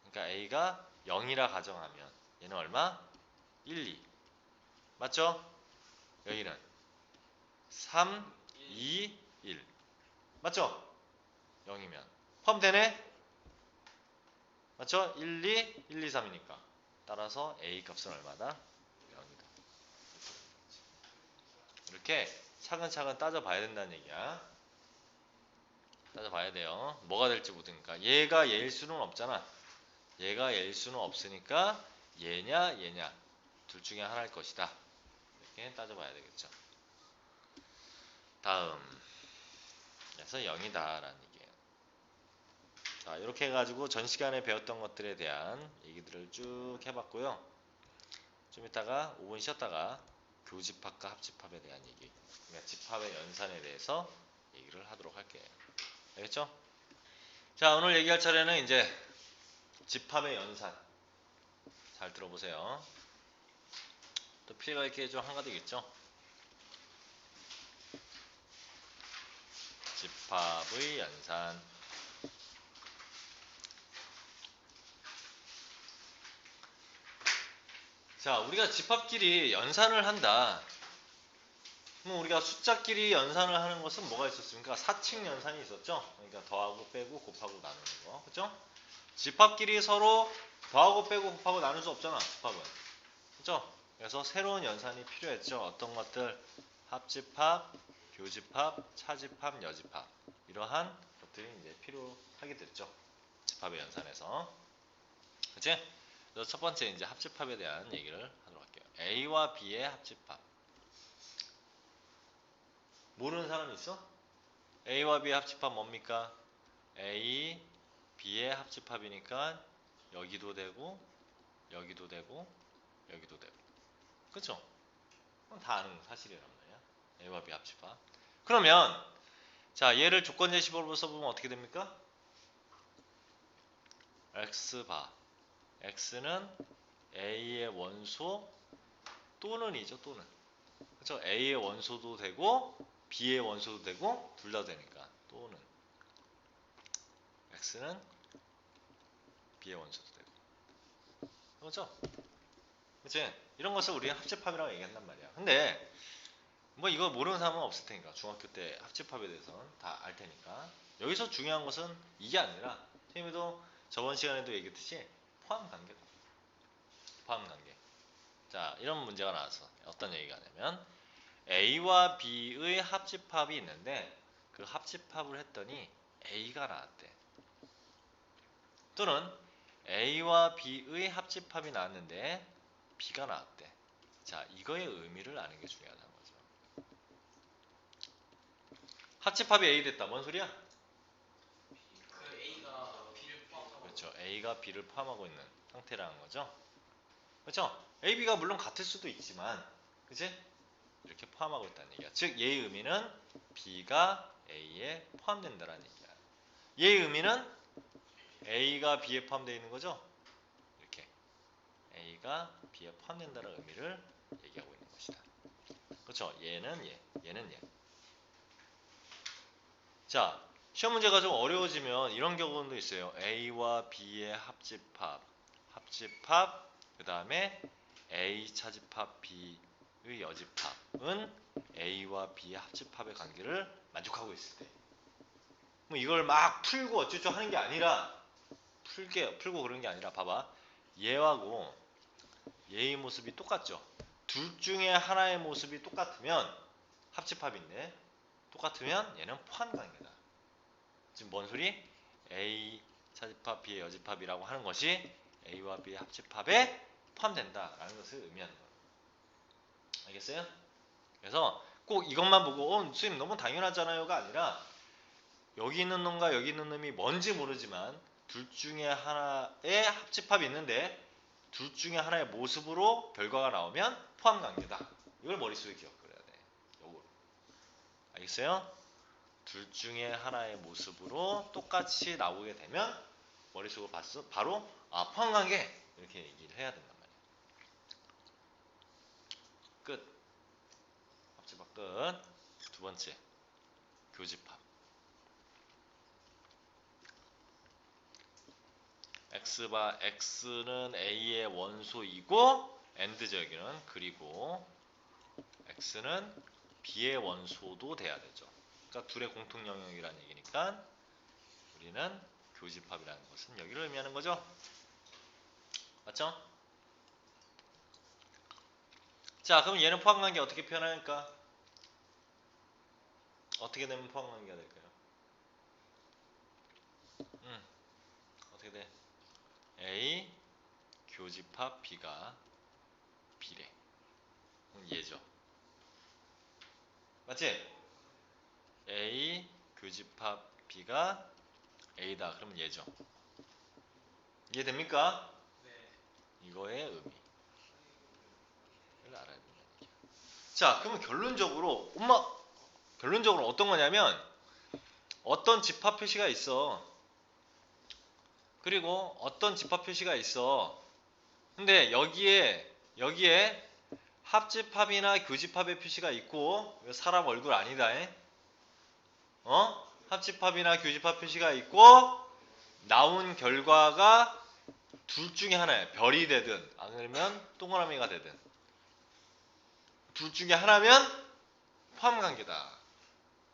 그러니까 a가 0이라 가정하면 얘는 얼마? 1, 2. 맞죠? 여기는 3, 2, 1. 맞죠? 0이면 포함되네? 맞죠? 1, 2, 1, 2, 3이니까. 따라서 a 값은 얼마다? 0이다. 이렇게 차근차근 따져봐야 된다는 얘기야. 따져봐야 돼요. 뭐가 될지 모르니까. 얘가 얘일 수는 없잖아. 얘가 얘일 수는 없으니까 얘냐 얘냐 둘 중에 하나일 것이다. 이렇게 따져봐야 되겠죠. 다음. 그래서 0이다 라는 얘기예요. 자, 이렇게 해가지고 전 시간에 배웠던 것들에 대한 얘기들을 쭉 해봤고요. 좀 이따가 5분 쉬었다가 교집합과 합집합에 대한 얘기, 그러니까 집합의 연산에 대해서 얘기를 하도록 할게요. 알겠죠? 자, 오늘 얘기할 차례는 이제 집합의 연산. 잘 들어보세요. 또 필요가 있게 좀 한가득 있죠? 집합의 연산. 자, 우리가 집합끼리 연산을 한다. 그럼 우리가 숫자끼리 연산을 하는 것은 뭐가 있었습니까? 사칙 연산이 있었죠? 그러니까 더하고 빼고 곱하고 나누는 거. 그죠? 집합끼리 서로 더하고 빼고 곱하고 나눌 수 없잖아, 집합은. 그죠? 그래서 새로운 연산이 필요했죠. 어떤 것들? 합집합, 교집합, 차집합, 여집합. 이러한 것들이 이제 필요하게 됐죠. 집합의 연산에서. 그치? 그래서 첫 번째 이제 합집합에 대한 얘기를 하도록 할게요. A와 B의 합집합. 모르는 사람 있어? A와 B의 합집합 뭡니까? A, B의 합집합이니까 여기도 되고 여기도 되고 여기도 되고. 그쵸? 그건 다 아는 사실이란 말이야. A와 B 합집합. 그러면 자, 얘를 조건 제시법으로 써보면 어떻게 됩니까? X바. X는 A의 원소 또는이죠, 또는. 그쵸? A의 원소도 되고 B의 원소도 되고 둘 다 되니까 또는. X는 B의 원소도 되고. 그렇죠? 그치? 이런 것을 우리가 합집합이라고 얘기한단 말이야. 근데 뭐 이거 모르는 사람은 없을 테니까 중학교 때 합집합에 대해서는 다 알 테니까 여기서 중요한 것은 이게 아니라 선생님도 저번 시간에도 얘기했듯이 포함 관계다. 포함 관계. 자, 이런 문제가 나왔어. 어떤 얘기가 하냐면 A와 B의 합집합이 있는데 그 합집합을 했더니 A가 나왔대. 또는 A와 B의 합집합이 나왔는데 B가 나왔대. 자, 이거의 의미를 아는 게 중요하다는 거죠. 합집합이 A 됐다. 뭔 소리야? 그 A가 B를 포함하고. 그렇죠. A가 B를 포함하고 있는 상태라는 거죠. 그렇죠? A, B가 물론 같을 수도 있지만, 그치? 이렇게 포함하고 있다는 얘기야. 즉, 얘의 의미는 B가 A에 포함된다는 얘기야. 얘의 의미는 A가 B에 포함되어 있는 거죠? 이렇게. A가 B에 포함된다는 의미를 얘기하고 있는 것이다. 그렇죠? 얘는 얘, 얘는 얘. 자, 시험 문제가 좀 어려워지면 이런 경우도 있어요. A와 B의 합집합, 그 다음에 A 차집합 B의 여집합은 A와 B의 합집합의 관계를 만족하고 있을 때. 뭐 이걸 막 풀고 어쩌고 하는 게 아니라 풀고 그런 게 아니라 봐봐. 얘하고 얘의 모습이 똑같죠. 둘 중에 하나의 모습이 똑같으면 합집합인데 똑같으면 얘는 포함관계다. 지금 뭔 소리? A 차집합 B의 여집합이라고 하는 것이 A와 B의 합집합에 포함된다라는 것을 의미하는 거예요. 알겠어요? 그래서 꼭 이것만 보고 선생님 너무 당연하잖아요가 아니라 여기 있는 놈과 여기 있는 놈이 뭔지 모르지만 둘 중에 하나의 합집합이 있는데 둘 중에 하나의 모습으로 결과가 나오면 포함관계다. 이걸 머릿속에 기억을 해야 돼. 요거. 알겠어요? 둘 중에 하나의 모습으로 똑같이 나오게 되면 머릿속으로 봤어? 바로 포함관계 이렇게 얘기를 해야 된단 말이야. 끝. 합집합 끝. 두 번째 교집합. X는 A의 원소이고 AND죠 여기는. 그리고 X는 B의 원소도 돼야 되죠. 그러니까 둘의 공통 영역이라는 얘기니까 우리는 교집합이라는 것은 여기를 의미하는 거죠. 맞죠? 자, 그럼 얘는 포함관계 어떻게 표현할까? 어떻게 되면 포함관계가 될까요? 어떻게 돼? A 교집합 B가 B래. 얘죠. 맞지? A 교집합 B가 A다. 그러면 얘죠. 이해됩니까? 네. 이거의 의미를 알아야 된다는 얘기야. 자, 그러면 결론적으로 어떤 거냐면 어떤 집합 표시가 있어. 그리고 어떤 집합 표시가 있어. 근데 여기에 합집합이나 교집합의 표시가 있고 사람 얼굴 아니다. 합집합이나 교집합 표시가 있고 나온 결과가 둘 중에 하나야. 별이 되든 아니면 동그라미가 되든 둘 중에 하나면 포함관계다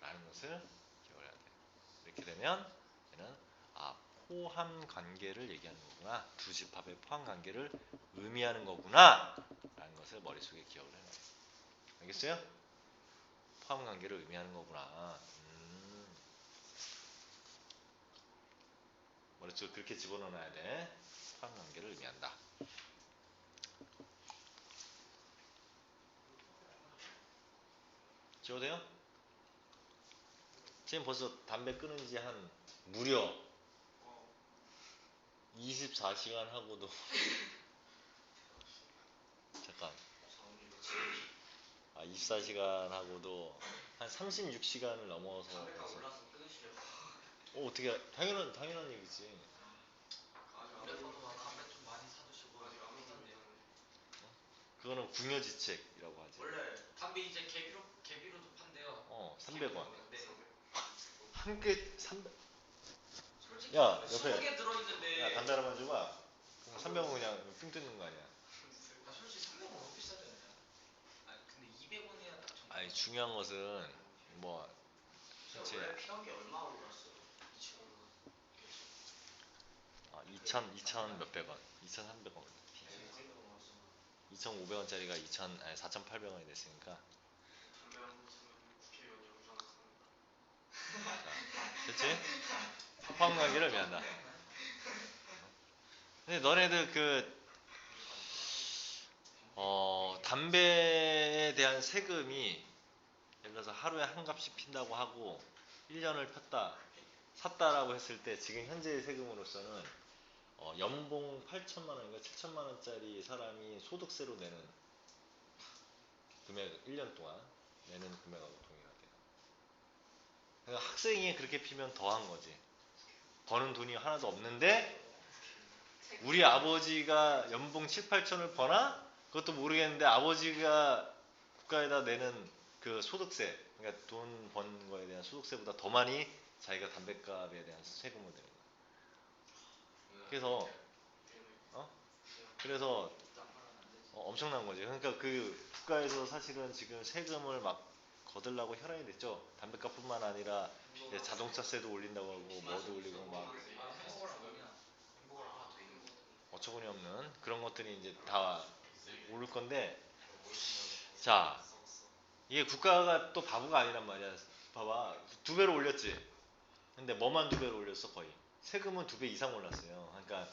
라는 것을 기억을 해야 돼. 이렇게 되면 얘는 포함관계를 얘기하는 거구나. 두 집합의 포함관계를 의미하는 거구나 라는 것을 머릿속에 기억을 해놔요. 알겠어요? 포함관계를 의미하는 거구나. 머릿속에 그렇게 집어넣어놔야 돼. 포함관계를 의미한다. 지워도 돼요? 지금 벌써 담배 끊은 지 한 무려 24시간 하고도 잠깐 24시간 하고도 한 36시간을 넘어서 담배가 올라서 끊으시려고. 어떻게 당연한 얘기지. 그래서도 담배 좀 많이 사두시고 그러던데요. 그거는 궁여지책이라고 하지. 원래 담배 이제 개비로도 판대요. 300원. 네. 한 개 300. 솔직히 야, 옆에. 20개 들어있는데. 야, 담배 하나만 줘봐. 300원 그냥 삥 뜯는 거 아니야. 솔직히 300원 너무 비싸지 않나요? 근데 200원 해야 딱 정말. 아니 중요한 것은 뭐 원래 피한 게 얼마 올랐어요? 2,000원. 2,000 몇백 원, 2,300원, 2,500원짜리가 4,800원이 됐으니까. 담배 한 번 사면 국회의원 영주하나 사는 자, 됐지? 포함관계를 의미한다. 근데 너네들 담배에 대한 세금이 예를 들어서 하루에 한 값씩 핀다고 하고 1년을 샀다라고 했을 때 지금 현재의 세금으로서는 연봉 8천만 원인가 7천만 원짜리 사람이 소득세로 내는 금액 1년 동안 내는 금액하고 동일하대요. 그러니까 학생이 그렇게 피면 더한 거지. 버는 돈이 하나도 없는데 우리 아버지가 연봉 7, 8천을 버나? 그것도 모르겠는데 아버지가 국가에다 내는 그 소득세, 그러니까 돈 번 거에 대한 소득세보다 더 많이 자기가 담뱃값에 대한 세금을 내는 거야. 그래서 그래서 엄청난 거지. 그러니까 그 국가에서 사실은 지금 세금을 막 거들라고 혈안이 됐죠. 담뱃값뿐만 아니라 이제 자동차세도 올린다고 하고 뭐도 올리고 막 어처구니 없는 그런 것들이 이제 다 오를 건데, 자 이게 국가가 또 바보가 아니란 말이야. 봐봐, 2배로 올렸지. 근데 뭐만 2배로 올렸어? 거의 세금은 2배 이상 올랐어요. 그러니까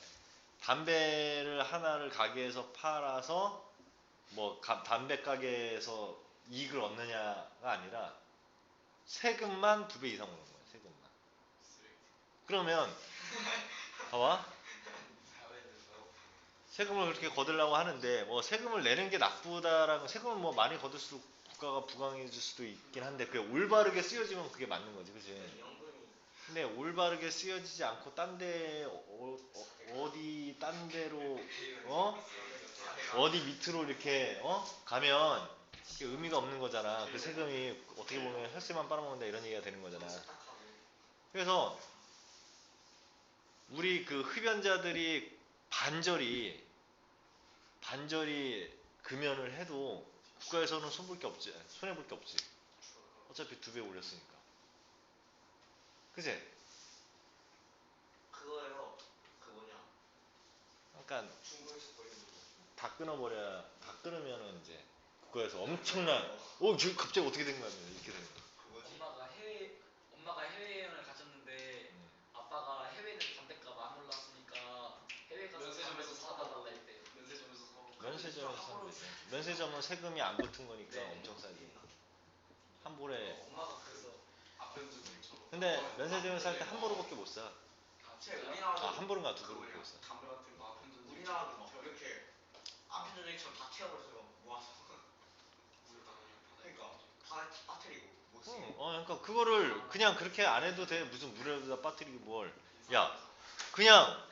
담배를 하나를 가게에서 팔아서 뭐 담배 가게에서 이익을 얻느냐가 아니라 세금만 2배 이상 오른 거야. 세금만. 그러면 봐봐, 세금을 그렇게 거들라고 하는데 뭐 세금을 내는 게 나쁘다라는, 세금을 뭐 많이 거둘수록 국가가 부강해질 수도 있긴 한데 그게 올바르게 쓰여지면 그게 맞는 거지, 그치? 근데 올바르게 쓰여지지 않고 딴 데로 어디 밑으로 이렇게 가면 그게 의미가 없는 거잖아. 그 세금이 어떻게 보면 혈세만 빨아먹는다 이런 얘기가 되는 거잖아. 그래서 우리 그 흡연자들이 반절이 금연을 해도 국가에서는 손해볼 게 없지. 어차피 2배 올렸으니까. 그치? 그거예요. 그 뭐냐. 그러니까 중국에서 버리는 거. 다 끊으면은 이제 국가에서 엄청난 갑자기 어떻게 된 거야 이렇게 되는 거야. 그거지. 엄마가 해외여행을 가셨는데 아빠가 해외는 담배값 안 올랐으니까 해외 가서 면세점에서 사다 달라 했대요. 면세점에서 사고. 면세점에서 사면 되지. 면세점은 세금이 안 붙은 거니까 엄청 싸지. 한 볼에. 엄마가 그래서 앞편주도 근데 면세점에서 살 때 한 보루밖에 못 사. 우리나라도 한 보루인가 2보루밖에 못 사. 담배 같은 거 앞편주. 우리나라도 막 이렇게 앞편주처럼 다 튀어버려서 모아서. 그러니까 다 빠뜨리고 못 쓰게. 그러니까 그거를 그냥 그렇게 안 해도 돼. 무슨 물에다 빠뜨리고 뭘. 야, 그냥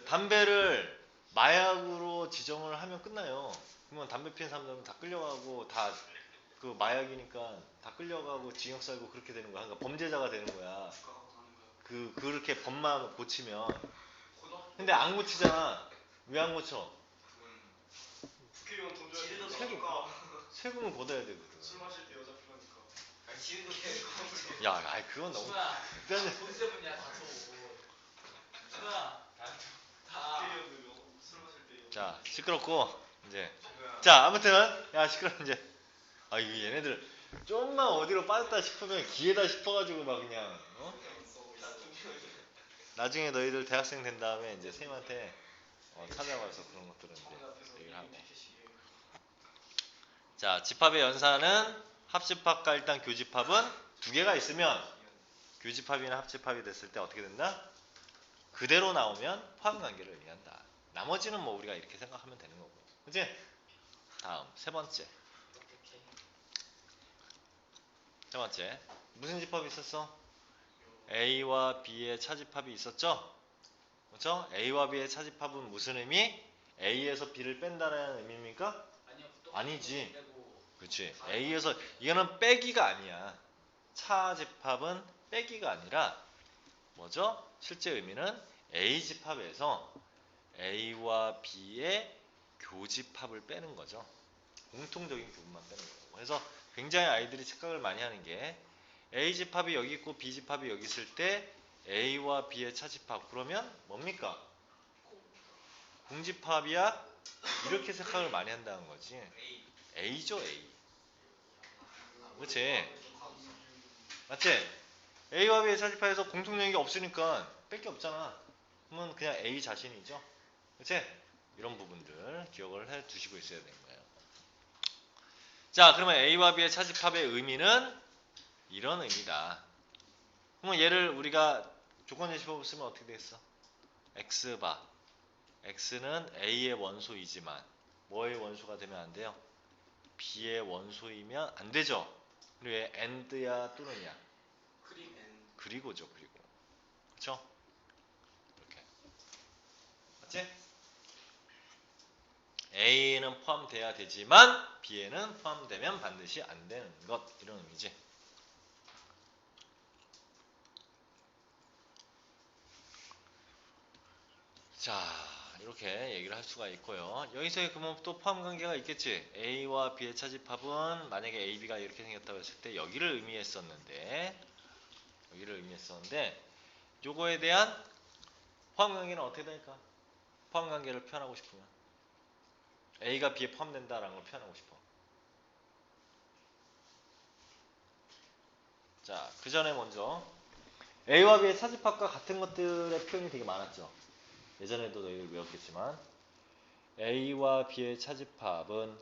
담배를 마약으로 지정을 하면 끝나요. 그러면 담배 피는 사람들은 다 끌려가고 다 그 마약이니까 다 끌려가고 징역 살고 그렇게 되는 거야. 그러니까 범죄자가 되는 거야. 그렇게 법만 고치면. 근데 안 고치잖아. 왜 안 고쳐? 국회의원 돈 줘야 되니까. 세금을 걷어야 되거든. 술 마실 때 여자 필요하니까. 아니 지금도 계속. 야, 아이 그건 너무. 돈 때문이야 다 줘. 준아 다. 국회의원들 술 마실 때. 자, 시끄럽고 이제. 자, 아무튼 야 시끄러 이제. 이거 얘네들 좀만 어디로 빠졌다 싶으면 기회다 싶어가지고 막 그냥. 나중에 너희들 대학생 된 다음에 이제 선생님한테 찾아와서 그런 것들은 이제 얘기를 하고. 자, 집합의 연산은 합집합과 일단 교집합은 2개가 있으면 교집합이나 합집합이 됐을 때 어떻게 된다? 그대로 나오면 포함관계를 의미한다. 나머지는 뭐 우리가 이렇게 생각하면 되는 거고. 그치? 다음 3번째. 무슨 집합이 있었어? A와 B의 차집합이 있었죠? 그렇죠? A와 B의 차집합은 무슨 의미? A에서 B를 뺀다라는 의미입니까? 아니지. 그렇지. A에서 이거는 빼기가 아니야. 차집합은 빼기가 아니라 뭐죠? 실제 의미는 A집합에서 A와 B의 교집합을 빼는 거죠. 공통적인 부분만 빼는 거고. 그래서 굉장히 아이들이 착각을 많이 하는 게 A집합이 여기 있고 B집합이 여기 있을 때 A와 B의 차집합 그러면 뭡니까? 공집합이야? 이렇게 생각을 많이 한다는 거지. A. A죠, A. 그렇지. 맞지? A와 B의 차집합에서 공통점이 없으니까 뺄 게 없잖아. 그러면 그냥 A 자신이죠. 그렇지? 이런 부분들 기억을 해 두시고 있어야 되는 거예요. 자, 그러면 A와 B의 차집합의 의미는 이런 의미다. 그러면 얘를 우리가 조건제시법을 쓰면 어떻게 되겠어? X바. X는 A의 원소이지만 뭐의 원소가 되면 안 돼요? B의 원소이면 안 되죠. 그리고 얘 AND야 또는이야? 크림 N. 그리고죠, 그리고. 그렇죠? 이렇게. 맞지? A에는 포함돼야 되지만 B에는 포함되면 반드시 안 되는 것. 이런 의미지. 자, 이렇게 얘기를 할 수가 있고요. 여기서 그러면 또 포함 관계가 있겠지. A와 B의 차집합은 만약에 A, B가 이렇게 생겼다고 했을 때 여기를 의미했었는데 요거에 대한 포함 관계는 어떻게 될까? 포함 관계를 표현하고 싶으면 A가 B에 포함된다라는 걸 표현하고 싶어. 자, 그 전에 먼저 A와 B의 차집합과 같은 것들의 표현이 되게 많았죠. 예전에도 너희들 외웠겠지만 A와 B의 차집합은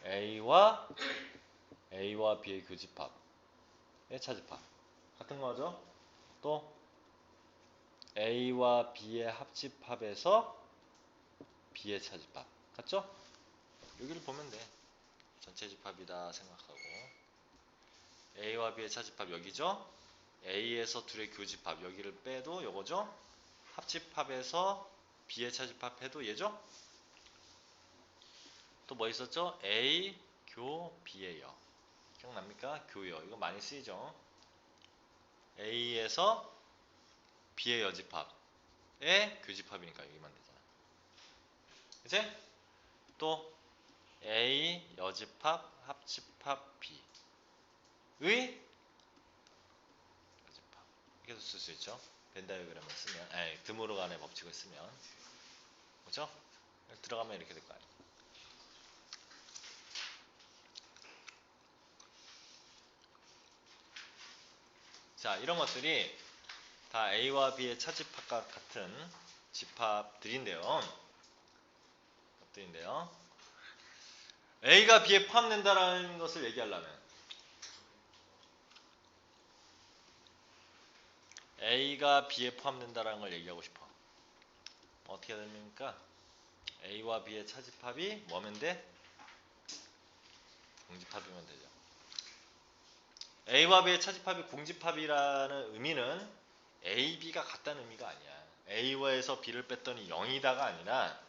A와 B의 교집합의 차집합 같은 거죠. 또 A와 B의 합집합에서 B의 차집합 같죠? 여기를 보면 돼. 전체 집합이다 생각하고 A와 B의 차집합 여기죠? A에서 둘의 교집합 여기를 빼도 요거죠? 합집합에서 B의 차집합 해도 얘죠? 또 뭐 있었죠? A, 교, B예요. 기억납니까? 교요. 이거 많이 쓰이죠? A에서 B의 여집합의 교집합이니까 여기만 되잖아. 그치? 또 A 여집합 합집합 B의 여집합 이렇게도 쓸 수 있죠. 벤 다이어그램을 쓰면 드모르간의 법칙을 쓰면 그렇죠? 들어가면 이렇게 될 거예요. 자, 이런 것들이 다 A와 B의 차집합과 같은 집합들인데요. A가 B에 포함된다라는 것을 얘기하려면 A가 B에 포함된다라는 걸 얘기하고 싶어. 어떻게 됩니까? A와 B의 차집합이 뭐면 돼? 공집합이면 되죠. A와 B의 차집합이 공집합이라는 의미는 A, B가 같다는 의미가 아니야. A에서 B를 뺐더니 0이다가 아니라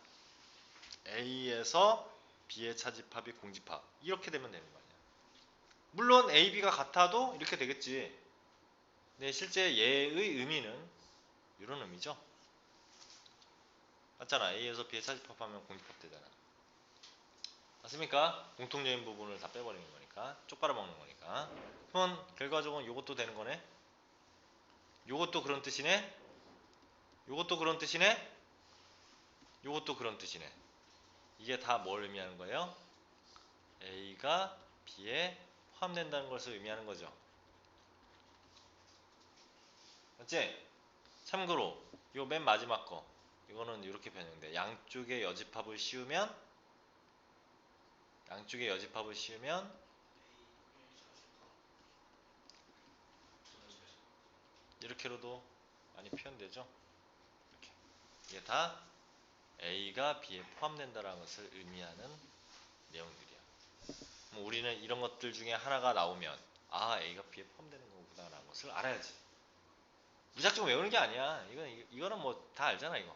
A에서 B의 차집합이 공집합 이렇게 되면 되는 거 아니야. 물론 A, B가 같아도 이렇게 되겠지. 근데 실제 얘의 의미는 이런 의미죠. 맞잖아. A에서 B의 차집합하면 공집합 되잖아. 맞습니까? 공통적인 부분을 다 빼버리는 거니까. 쪽 빨아먹는 거니까. 그러면 결과적으로 이것도 되는 거네. 요것도 그런 뜻이네. 요것도 그런 뜻이네. 요것도 그런 뜻이네. 이게 다 뭘 의미하는 거예요? A가 B에 포함된다는 것을 의미하는 거죠. 맞지? 참고로 요 맨 마지막 거 이거는 이렇게 변형돼. 양쪽에 여집합을 씌우면 이렇게로도 많이 표현되죠. 이렇게. 이게 다 A가 B에 포함된다는 것을 의미하는 내용들이야. 그럼 우리는 이런 것들 중에 하나가 나오면 A가 B에 포함되는 거구나라는 것을 알아야지. 무작정 외우는 게 아니야. 이거는 뭐 다 알잖아. 이거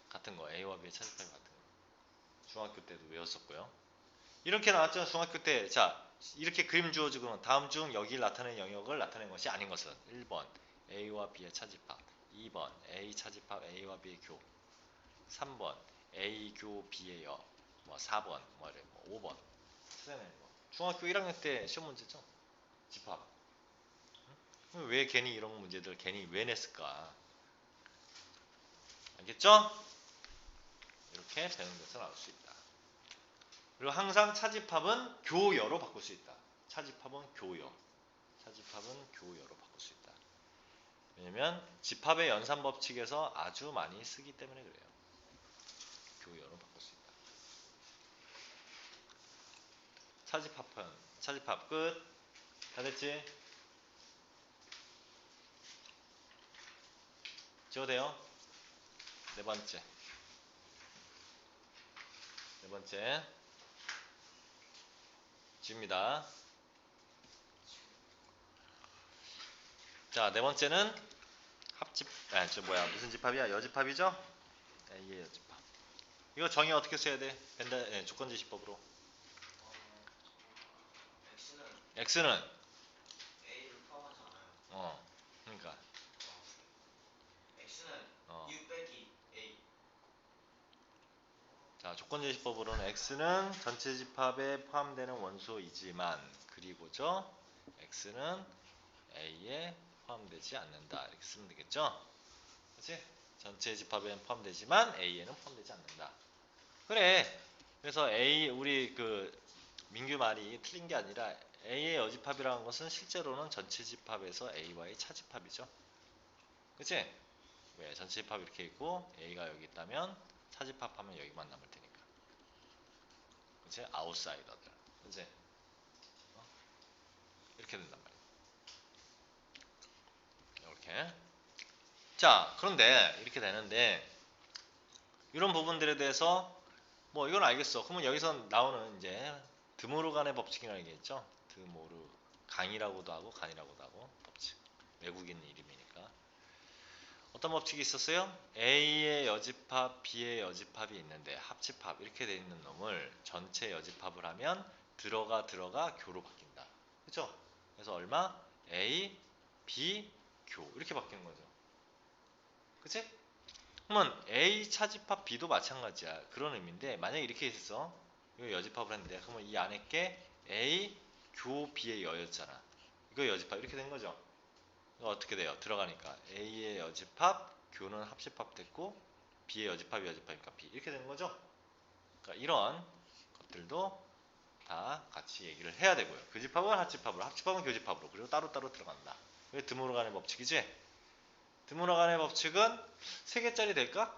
같은 거 A와 B의 차집합 같은 거 중학교 때도 외웠었고요. 이렇게 나왔죠. 중학교 때. 자, 이렇게 그림 주어지고 다음 중 여기 나타낸 영역을 나타낸 것이 아닌 것은 1번 A와 B의 차집합, 2번 A 차집합 A와 B의 교, 3번 A 교 B의 여, 4번 5번 찾아내는 거. 중학교 1학년 때 시험 문제죠. 집합. 왜 괜히 이런 문제들 괜히 왜 냈을까? 알겠죠? 이렇게 되는 것을 알 수 있다. 그리고 항상 차집합은 교여로 바꿀 수 있다. 차집합은 교여. 차집합은 교여로 바꿀 수 있다. 왜냐면 집합의 연산 법칙에서 아주 많이 쓰기 때문에 그래요. 교여로 바꿀 수 있다. 차집합 끝. 다 됐지? 지워도 돼요? 네 번째. 지웁니다. 자, 네 번째는 무슨 집합이야? 여집합이죠? A의 여집합. 이거 정의 어떻게 써야 돼? 조건제시법으로. X는 A를 포함하지 않아요. 그러니까 X는 어. U 빼기 A. 자, 조건제시법으로는 X는 전체 집합에 포함되는 원소이지만 그리고죠 X는 A에 포함되지 않는다 이렇게 쓰면 되겠죠? 그렇지? 전체 집합에는 포함되지만 A에는 포함되지 않는다. 그래. 그래서 우리 민규 말이 틀린 게 아니라 A의 여집합이라는 것은 실제로는 전체 집합에서 A와의 차집합이죠. 그치? 왜? 전체 집합 이렇게 있고 A가 여기 있다면 차집합하면 여기만 남을 테니까. 그치? 아웃사이더들. 그치? 이렇게 된단 말이야. 이렇게. 자, 그런데 이렇게 되는데 이런 부분들에 대해서 뭐 이건 알겠어. 그러면 여기서 나오는 이제 드모르간의 법칙이라는 게 있죠. 드모르 강이라고도 하고 간이라고도 하고 법칙. 외국인 이름이니까. 어떤 법칙이 있었어요? A의 여집합, B의 여집합이 있는데 합집합 이렇게 돼 있는 놈을 전체 여집합을 하면 들어가 교로 바뀐다. 그렇죠? 그래서 얼마? A, B, 교 이렇게 바뀌는 거죠. 그치? 그러면 A 차집합 B도 마찬가지야. 그런 의미인데 만약에 이렇게 있어. 이거 여집합을 했는데 그러면 이 안에 게 A, 교, B의 여였잖아. 이거 여집합 이렇게 된 거죠. 이거 어떻게 돼요? 들어가니까 A의 여집합, 교는 합집합 됐고 B의 여집합이니까 B 이렇게 되는 거죠. 그러니까 이런 것들도 다 같이 얘기를 해야 되고요. 교집합은 합집합으로, 합집합은 교집합으로 그리고 따로따로 들어간다. 왜 드모르간의 법칙이지? 드모르간의 법칙은 3개짜리 될까?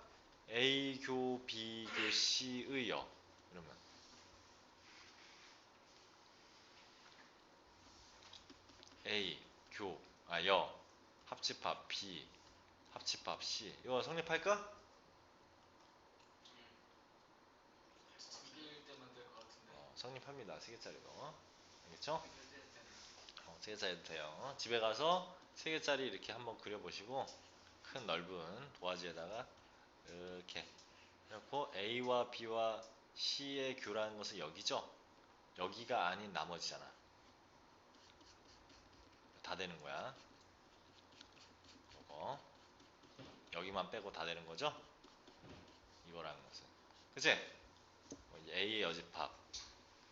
A, 교, B, 교, C의 여 이러면 A, 교, 여 합집합 B, 합집합 C 이거 성립할까? 2개일 때만 될 것 같은데. 성립합니다. 3개짜리도 알겠죠? 3개짜리도 돼요. 집에 가서 3개짜리 이렇게 한번 그려보시고 큰 넓은 도화지에다가 이렇게 그래놓고 A와 B와 C의 교라는 것은 여기죠? 여기가 아닌 나머지잖아. 다 되는 거야. 이거 여기만 빼고 다 되는 거죠? 이거라는 것은. 그치? A의 여집합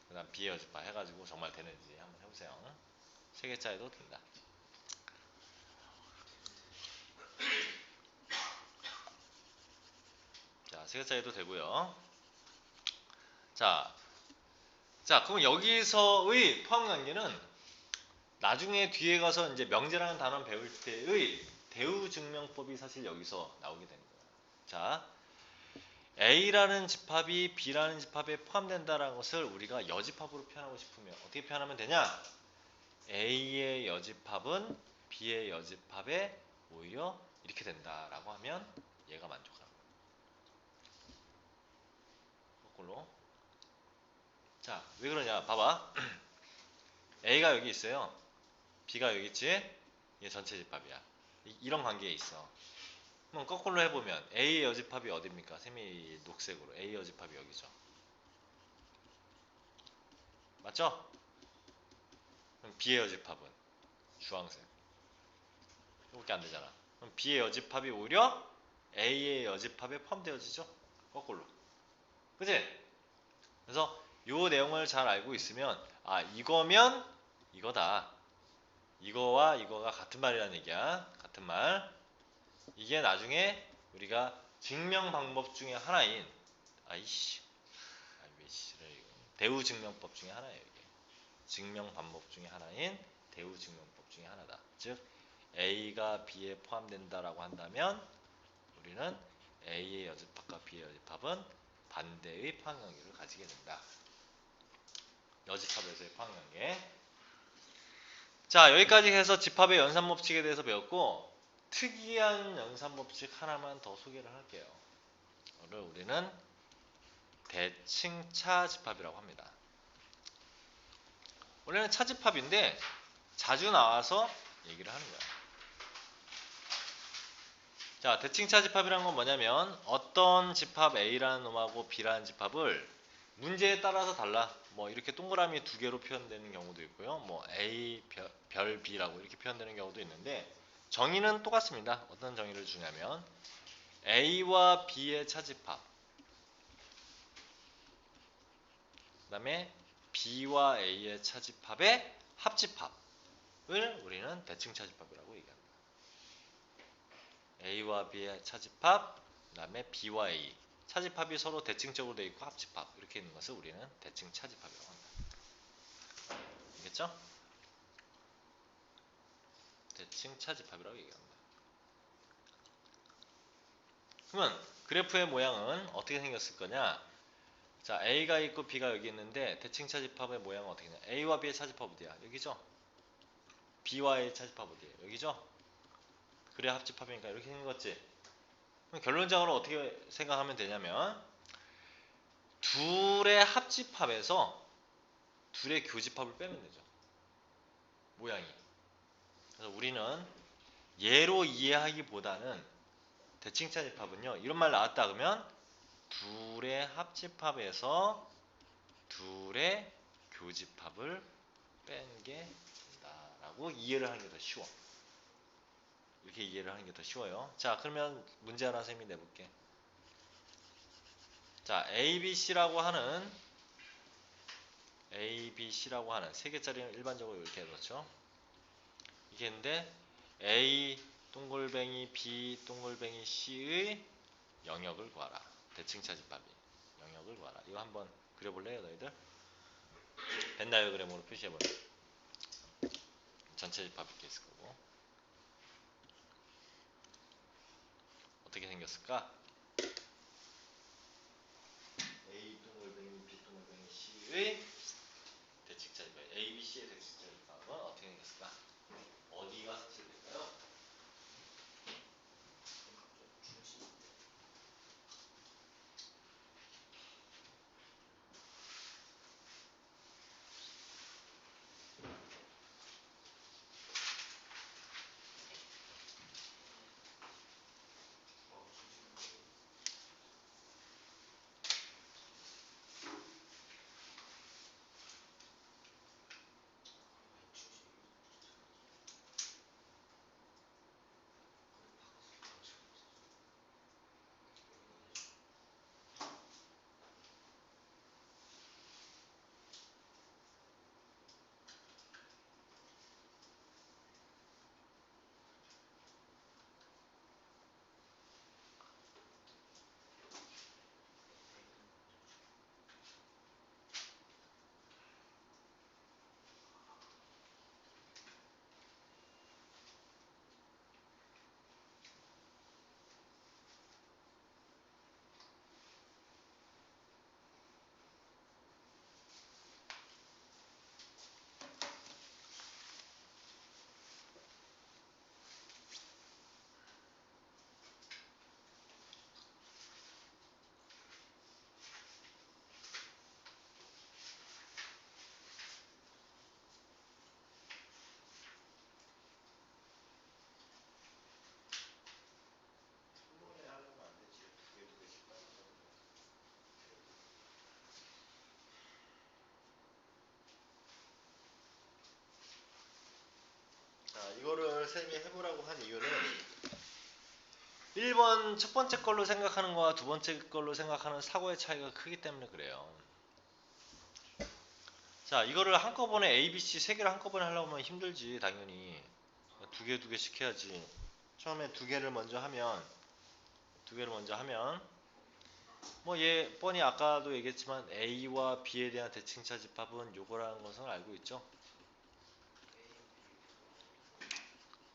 그 다음 B의 여집합 해가지고 정말 되는지 한번 해보세요. 3개짜리도 된다. 자, 3개짜리도 되고요. 자, 그럼 여기서의 포함관계는 나중에 뒤에 가서 이제 명제라는 단어 배울 때의 대우증명법이 사실 여기서 나오게 되는 거예요. 자, A라는 집합이 B라는 집합에 포함된다는 것을 우리가 여집합으로 표현하고 싶으면 어떻게 표현하면 되냐? A의 여집합은 B의 여집합에 오히려 이렇게 된다라고 하면 얘가 만족하는 거예요. 거꾸로. 자, 왜 그러냐? 봐봐. A가 여기 있어요. B가 여기 있지? 이게 전체 집합이야. 이런 관계에 있어. 그럼 거꾸로 해보면 A의 여집합이 어딥니까? 세미 녹색으로 A 여집합이 여기죠. 맞죠? 그럼 B의 여집합은 주황색. 이렇게 안 되잖아. 그럼 B의 여집합이 오히려 A의 여집합에 포함되어지죠? 거꾸로. 그치? 그래서 이 내용을 잘 알고 있으면 이거면 이거다. 이거와 이거가 같은 말이라는 얘기야. 같은 말. 이게 나중에 우리가 증명 방법 중에 하나인 대우 증명법 중에 하나예요. 이게 증명 방법 중에 하나인 대우 증명법 중에 하나다. 즉 A가 B에 포함된다라고 한다면 우리는 A의 여집합과 B의 여집합은 반대의 포항관계를 가지게 된다. 여집합에서의 포항관계. 자, 여기까지 해서 집합의 연산법칙에 대해서 배웠고, 특이한 연산법칙 하나만 더 소개를 할게요. 이거를 우리는 대칭차 집합이라고 합니다. 원래는 차집합인데 자주 나와서 얘기를 하는 거야. 자, 대칭차 집합이라는 건 뭐냐면 어떤 집합 A라는 놈하고 B라는 집합을 문제에 따라서 달라. 뭐 이렇게 동그라미 두 개로 표현되는 경우도 있고요. 뭐 A 별 B라고 이렇게 표현되는 경우도 있는데 정의는 똑같습니다. 어떤 정의를 주냐면 A와 B의 차집합, 그 다음에 B와 A의 차집합의 합집합을 우리는 대칭차 집합이라고 얘기합니다. A와 B의 차집합, 그 다음에 B와 A 차집합이 서로 대칭적으로 되어 있고 합집합 이렇게 있는 것을 우리는 대칭차 집합이라고 합니다. 알겠죠? 대칭차 집합이라고 얘기합니다. 그러면 그래프의 모양은 어떻게 생겼을 거냐? 자, A가 있고 B가 여기 있는데 대칭차 집합의 모양은 어떻게 되냐? A와 B의 차집합 어디야? 여기죠? B와 A의 차집합 어디에요? 여기죠? 그래 합집합이니까 이렇게 생겼지? 그럼 결론적으로 어떻게 생각하면 되냐면 둘의 합집합에서 둘의 교집합을 빼면 되죠. 모양이. 그래서 우리는 예로 이해하기보다는 대칭차 집합은요. 이런 말 나왔다 그러면 둘의 합집합에서 둘의 교집합을 뺀 게 된다라고 이해를 하는 게 더 쉬워. 이렇게 이해를 하는 게 더 쉬워요. 자, 그러면 문제 하나 쌤이 내볼게. 자, ABC라고 하는 세 개짜리는 일반적으로 이렇게 해놓죠. 이게 있는데 A 동글뱅이 B 동글뱅이 C의 영역을 구하라. 대칭차 집합이 영역을 구하라. 이거 한번 그려볼래요, 너희들? 벤 다이어그램으로 표시해보면 전체 집합이 이렇게 있을 거고 어떻게 생겼을까? A 동글뱅이 B 동글뱅이 C의 대칭차 집합, A, B, C의 대칭차 집합은 어떻게 생겼을까? 어디가 삭제될까요? 자, 이거를 쌤이 해보라고 한 이유는 1번 첫 번째 걸로 생각하는 거와 두 번째 걸로 생각하는 사고의 차이가 크기 때문에 그래요. 자, 이거를 한꺼번에 A, B, C 세 개를 한꺼번에 하려고 하면 힘들지, 당연히. 두 개씩 해야지. 처음에 두 개를 먼저 하면 두 개를 먼저 하면 뭐 얘 뻔히 아까도 얘기했지만 A와 B에 대한 대칭차 집합은 요거라는 것을 알고 있죠?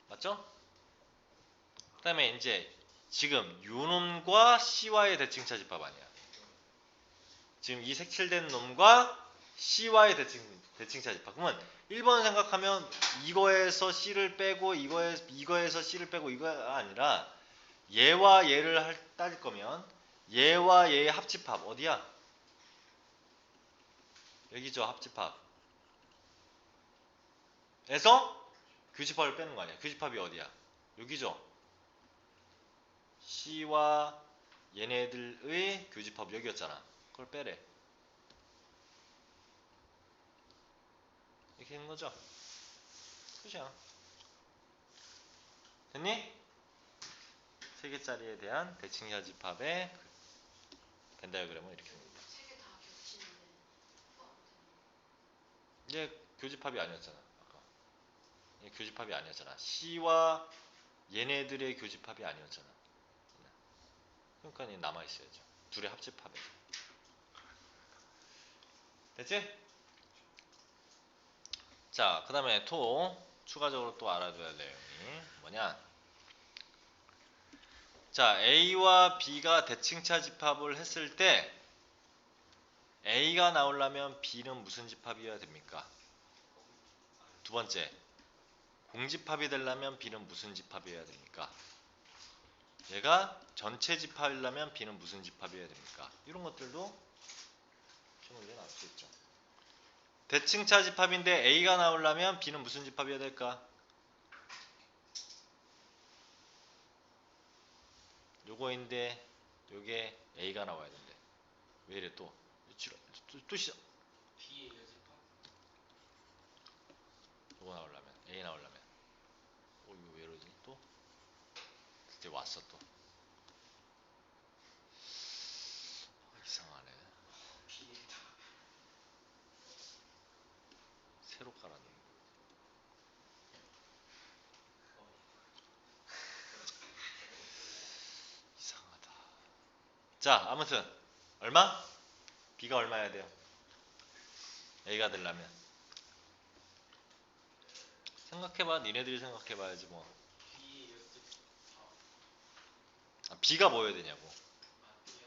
맞죠? 그 다음에 이제 지금 요놈과 C와의 대칭차 집합 아니야. 지금 이 색칠된 놈과 C와의 대칭차 집합. 그러면 1번 생각하면 이거에서 C를 빼고 이거에서 C를 빼고 이거가 아니라 얘와 얘를 따질 거면 얘와 얘의 합집합 어디야? 여기죠. 합집합. 에서 교집합을 빼는 거 아니야. 교집합이 어디야? 여기죠. C와 얘네들의 교집합 여기였잖아. 그걸 빼래. 이렇게 되는 거죠. 그죠? 됐니? 세 개짜리에 대한 대칭차 집합의 벤 다이어그램은 이렇게 됩니다. 세 개 다 겹치는데 포함되는 이게 교집합이 아니었잖아. 아까. 이게 교집합이 아니었잖아. C와 얘네들의 교집합이 아니었잖아. 그러니까 남아 있어야죠. 둘의 합집합이죠. 됐지? 자, 그 다음에 추가적으로 또 알아둬야 할 내용이 뭐냐? 자, A와 B가 대칭차 집합을 했을 때 A가 나오려면 B는 무슨 집합이어야 됩니까? 두 번째, 공집합이 되려면 B는 무슨 집합이어야 됩니까? 얘가 전체 집합이려면 B는 무슨 집합이어야 됩니까? 이런 것들도 시험 문제에 나올 수 있죠. 대칭차 집합인데 A가 나오려면 B는 무슨 집합이어야 될까? 요거인데 요게 A가 나와야 된대. 왜 이래 또? 또 시작. B의 여집합? 요거 나오려면 A 나오려면 이거 왜 이러지 또? 이제 왔어 또. 이상하네. 새로 깔았네. 이상하다. 자, 아무튼 얼마? B가 얼마여야 돼요? A가 되려면 생각해봐. 니네들이 생각해봐야지 뭐. B의 여집합. B가 뭐여야 되냐고. B요?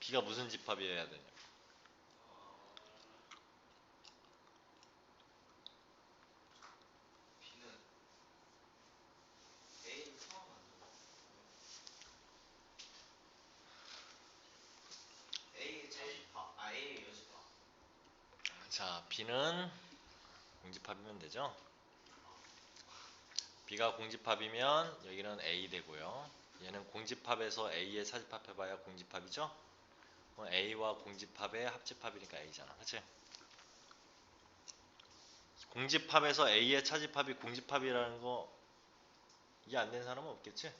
B가 무슨 집합이어야 되냐고. B는 A 포함 안 되고 A 차집합 A 여집합 자, B는 공집합이면 되죠. B가 공집합이면 여기는 A 되고요. 얘는 공집합에서 A의 차집합 해봐야 공집합이죠. A와 공집합의 합집합이니까 A잖아. 그치? 공집합에서 A의 차집합이 공집합이라는 거 이해 안 되는 사람은 없겠지?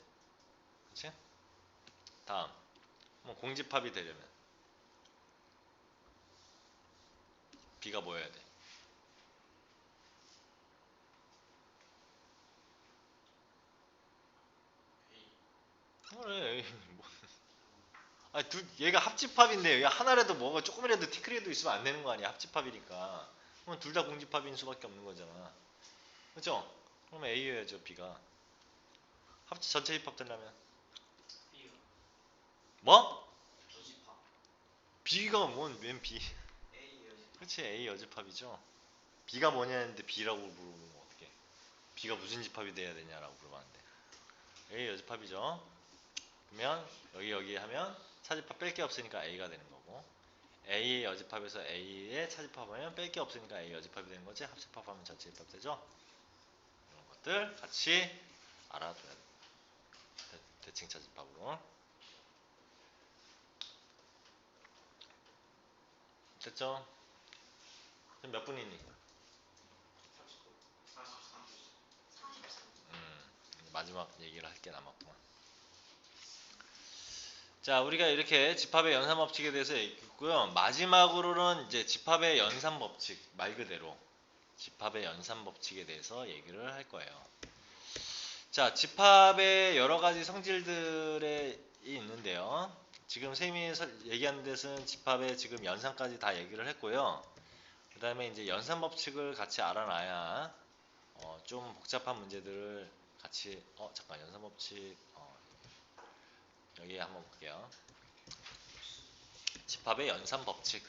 그치? 다음 공집합이 되려면 B가 뭐여야 돼? 그래. 뭐. 아니, 얘가 합집합인데 얘 하나라도 뭐가 조금이라도 티끌이라도 있으면 안 되는 거 아니야? 합집합이니까. 그럼 둘 다 공집합인 수밖에 없는 거잖아. 그죠? 그러면 A여야죠. B가. 전체 집합 되려면 B요. 뭐? 여집합 B가 웬 B? A 여집합 그렇지. A 여집합이죠. B가 뭐냐 했는데 B라고 물어보면 어떡해. B가 무슨 집합이 돼야 되냐라고 물어봤는데 A 여집합이죠. 그러면 여기 하면 차집합 뺄 게 없으니까 A가 되는 거고 A의 여집합에서 A의 차집합하면 뺄 게 없으니까 A 여집합이 되는 거지. 합집합하면 전체 집합 되죠. 이런 것들 같이 알아둬야 돼. 대칭 차집합으로. 됐죠? 지금 몇 분이니? 43 마지막 얘기를 할 게 남았구만. 자, 우리가 이렇게 집합의 연산 법칙에 대해서 얘기했고요. 마지막으로는 이제 집합의 연산 법칙, 말 그대로 집합의 연산 법칙에 대해서 얘기를 할 거예요. 자, 집합의 여러 가지 성질들이 있는데요. 지금 쌤이 얘기하는 데서는 집합의 지금 연산까지 다 얘기를 했고요. 그 다음에 이제 연산 법칙을 같이 알아놔야 좀 복잡한 문제들을 같이 잠깐 연산 법칙 여기 한번 볼게요. 집합의 연산 법칙.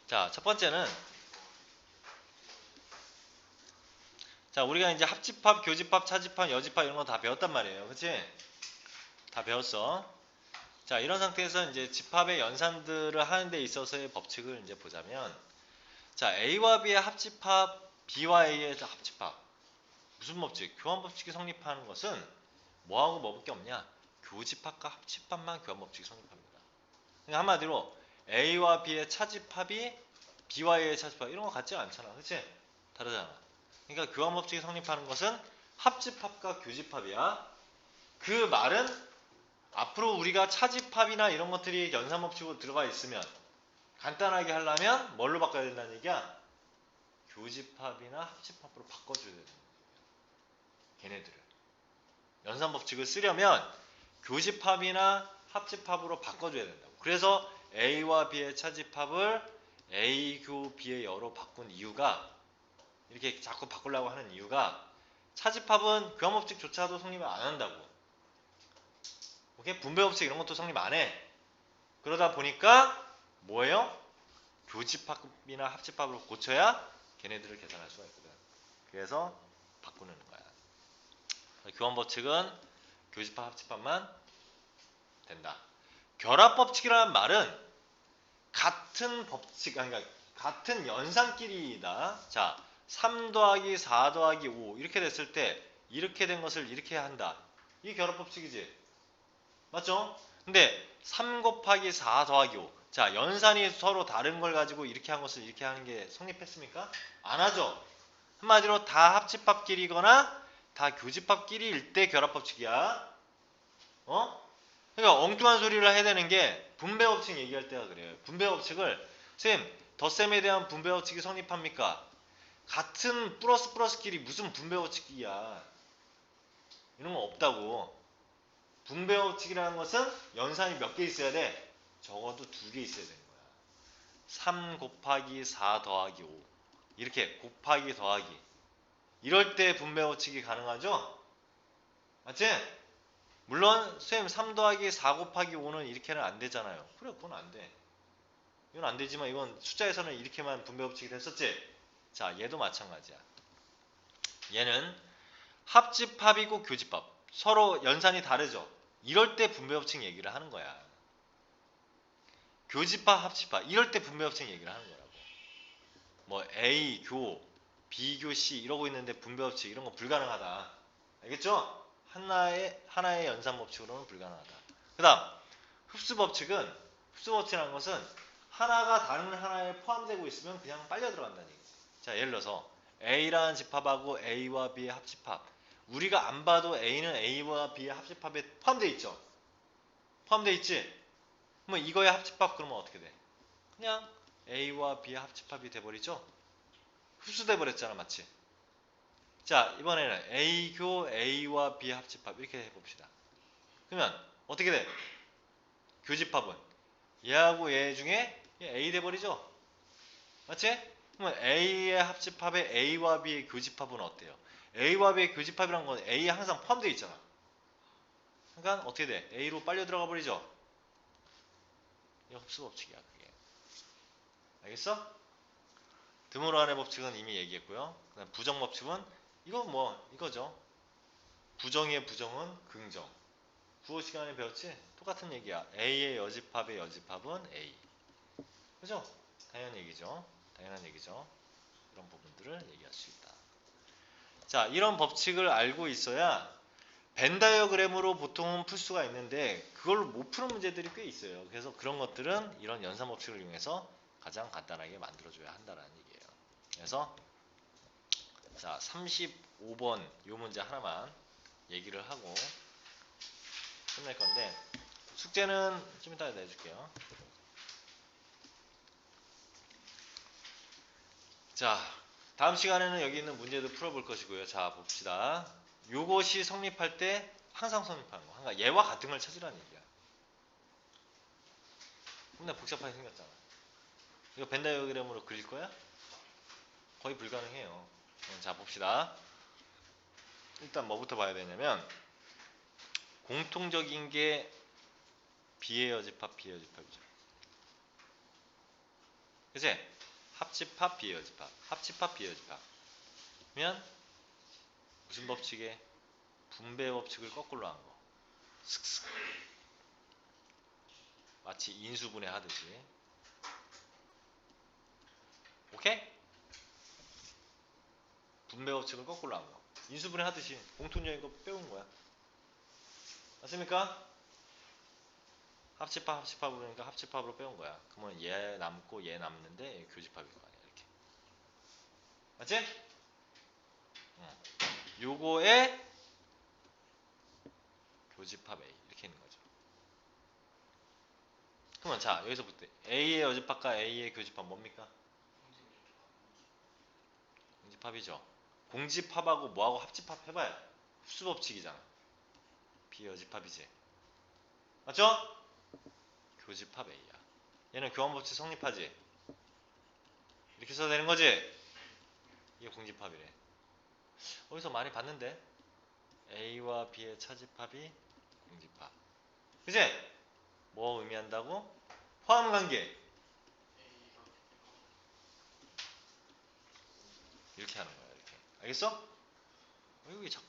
자, 첫 번째는 자, 우리가 이제 합집합, 교집합, 차집합, 여집합 이런 거 다 배웠단 말이에요. 그치? 다 배웠어. 자, 이런 상태에서 이제 집합의 연산들을 하는 데 있어서의 법칙을 이제 보자면 자, A와 B의 합집합, B와 A의 합집합. 무슨 법칙? 교환 법칙이 성립하는 것은 뭐하고 뭐밖에 없냐? 교집합과 합집합만 교환 법칙이 성립합니다. 그러니까 한마디로 A와 B의 차집합이 B와 A의 차집합 이런 거 같지 않잖아. 그치? 다르잖아. 그러니까 교환 법칙이 성립하는 것은 합집합과 교집합이야. 그 말은 앞으로 우리가 차집합이나 이런 것들이 연산 법칙으로 들어가 있으면 간단하게 하려면 뭘로 바꿔야 된다는 얘기야? 교집합이나 합집합으로 바꿔줘야 되는 거야. 걔네들을. 연산 법칙을 쓰려면 교집합이나 합집합으로 바꿔줘야 된다고. 그래서 A와 B의 차집합을 A, 교, B의 여로 바꾼 이유가 이렇게 자꾸 바꾸려고 하는 이유가 차집합은 교환 법칙조차도 성립을 안 한다고. 오케이? 분배 법칙 이런 것도 성립 안 해. 그러다 보니까 뭐예요? 교집합이나 합집합으로 고쳐야 걔네들을 계산할 수가 있거든. 그래서 바꾸는 거야. 교환 법칙은 교집합, 합집합만 된다. 결합 법칙이라는 말은 같은 법칙, 그러니까 같은 연산끼리다. 자, 3 더하기 4 더하기 5 이렇게 됐을 때 이렇게 된 것을 이렇게 한다. 이게 결합 법칙이지. 맞죠? 근데 3 곱하기 4 더하기 5. 자, 연산이 서로 다른 걸 가지고 이렇게 한 것을 이렇게 하는 게 성립했습니까? 안 하죠. 한마디로 다 합집합끼리거나 다 교집합끼리일 때 결합 법칙이야. 그러니까 엉뚱한 소리를 해야 되는 게 분배 법칙 얘기할 때가 그래요. 분배 법칙을 쌤, 덧셈에 대한 분배 법칙이 성립합니까? 같은 플러스끼리 무슨 분배 법칙이야. 이런 거 없다고. 분배 법칙이라는 것은 연산이 몇 개 있어야 돼? 적어도 2개 있어야 되는 거야. 3 곱하기 4 더하기 5 이렇게 곱하기 더하기 이럴 때 분배 법칙이 가능하죠? 맞지? 물론 선생님 3 더하기 4 곱하기 5는 이렇게는 안 되잖아요. 그래, 그건 안 돼. 이건 안 되지만 이건 숫자에서는 이렇게만 분배 법칙이 됐었지? 자, 얘도 마찬가지야. 얘는 합집합이고 교집합 서로 연산이 다르죠? 이럴 때 분배 법칙 얘기를 하는 거야. 교집합, 합집합 이럴 때 분배 법칙 얘기를 하는 거라고. 뭐 A, 교, B, 교, C 이러고 있는데 분배 법칙 이런 거 불가능하다. 알겠죠? 하나의 연산 법칙으로는 불가능하다. 그 다음 흡수 법칙이라는 것은 하나가 다른 하나에 포함되고 있으면 그냥 빨려 들어간다는 얘기죠. 자, 예를 들어서 A라는 집합하고 A와 B의 합집합. 우리가 안 봐도 A는 A와 B의 합집합에 포함되어 있죠. 포함되어 있지? 그러면 이거의 합집합 그러면 어떻게 돼? 그냥 A와 B의 합집합이 돼버리죠? 흡수돼 버렸잖아, 맞지? 자, 이번에는 A교 A와 B의 합집합 이렇게 해봅시다. 그러면 어떻게 돼? 교집합은 얘하고 얘 중에 A 돼버리죠? 맞지? 그러면 A의 합집합에 A와 B의 교집합은 어때요? A와 B의 교집합이란 건 A에 항상 포함되어 있잖아. 그러니까 어떻게 돼? A로 빨려 들어가 버리죠? 이게 흡수 법칙이야, 그게. 알겠어? 드모르간의 법칙은 이미 얘기했고요. 그다음 부정 법칙은 이거죠. 부정의 부정은 긍정. 국어 시간에 배웠지? 똑같은 얘기야. A의 여집합의 여집합은 A. 그죠? 당연한 얘기죠. 이런 부분들을 얘기할 수 있다. 자, 이런 법칙을 알고 있어야 벤 다이어그램으로 보통은 풀 수가 있는데 그걸로 못 푸는 문제들이 꽤 있어요. 그래서 그런 것들은 이런 연산 법칙을 이용해서 가장 간단하게 만들어줘야 한다는 얘기예요. 그래서 자, 35번 이 문제 하나만 얘기를 하고 끝낼 건데 숙제는 좀 이따 내줄게요. 자, 다음 시간에는 여기 있는 문제도 풀어볼 것이고요. 자, 봅시다. 요것이 성립할 때 항상 성립하는 거. 그러니까 얘와 같은 걸 찾으라는 얘기야. 근데 복잡하게 생겼잖아. 이거 벤 다이어그램으로 그릴 거야? 거의 불가능해요. 자, 봅시다. 일단 뭐부터 봐야 되냐면 공통적인 게 비례 여집합, 비례 여집합이죠. 그치? 합집합, 비례 여집합, 합집합, 비례 여집합. 그러면 무슨 법칙에? 분배 법칙을 거꾸로 한 거. 슥슥. 마치 인수분해 하듯이. 오케이? 분배 법칙을 거꾸로 한 거. 인수분해 하듯이 공통적인 거 빼온 거야. 맞습니까? 합집합, 합집합으로 그러니까 합집합으로 빼온 거야. 그러면 얘 남고 얘 남는데 얘 교집합일 거 아니야. 이렇게. 맞지? 요거에 교집합 A 이렇게 있는 거죠. 그러면 자 여기서부터 A의 여집합과 A의 교집합 뭡니까? 공집합이죠. 공집합하고 뭐하고 합집합 해봐요. 흡수법칙이잖아. 비여집합이지. 맞죠? 교집합 A야. 얘는 교환법칙 성립하지. 이렇게 써도 되는 거지? 이게 공집합이래. 어디서 많이 봤는데 A와 B의 차집합이 공집합. 그치? 뭐 의미한다고? 포함관계. 이렇게 하는 거야. 이렇게. 알겠어? 이게 자꾸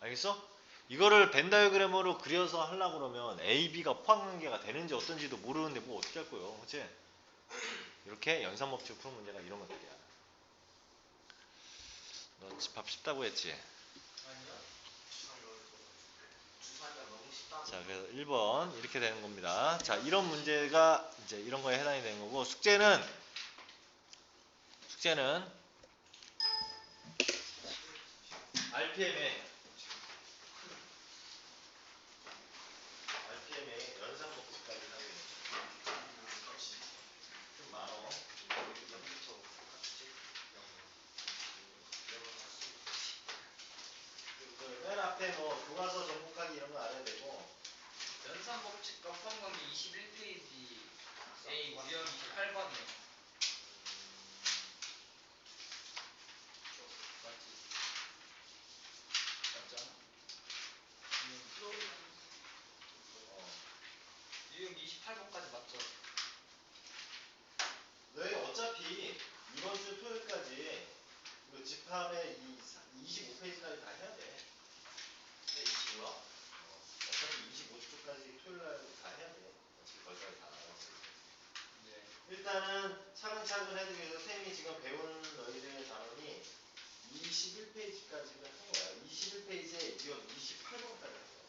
알겠어? 이거를 벤 다이어그램으로 그려서 하려고 그러면 A, B가 포함관계가 되는지 어떤지도 모르는데 뭐 어떻게 할 거예요. 그치? 이렇게 연산법칙 푸는 문제가 이런 것들이야. 너 집합 쉽다고 했지? 아니요. 주사위가 너무 쉽다. 자, 그래서 1번 이렇게 되는 겁니다. 자, 이런 문제가 이제 이런 거에 해당이 되는 거고 숙제는 RPM에 연산법칙까지 하고 있는 거야. 좀 많어. 맨 앞에 뭐 교과서 정복하기 이런 거 알아야 되고 연산법칙과 포함관계 21페이지 A 유형 28번이요. 맞지? 맞잖아. 유형 28번까지 맞죠? 너희 어차피 이번 주 토요일까지 이거 집합의 25페이지까지 다 해야 돼. 네, 25요? 어차피 25주까지 토요일 날 다 해야 돼. 어차피 거기까지 다 나왔으니까. 네. 일단은 차근차근 해주기 위해서 쌤이 지금 배운 너희들의 단원이 21페이지까지를 한 거야. 21페이지에 유형 28번까지 한 거야.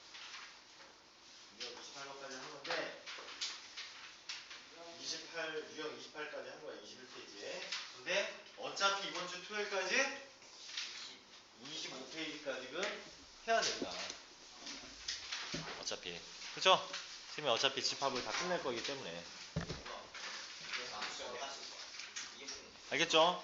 유형 28번까지 한 건데 유형 28까지 한 거야. 21페이지에. 근데 어차피 이번 주 토요일까지 25페이지까지는 해야 된다. 어차피. 그쵸? 쌤이 어차피 집합을 다 끝낼 거기 때문에. 알겠죠?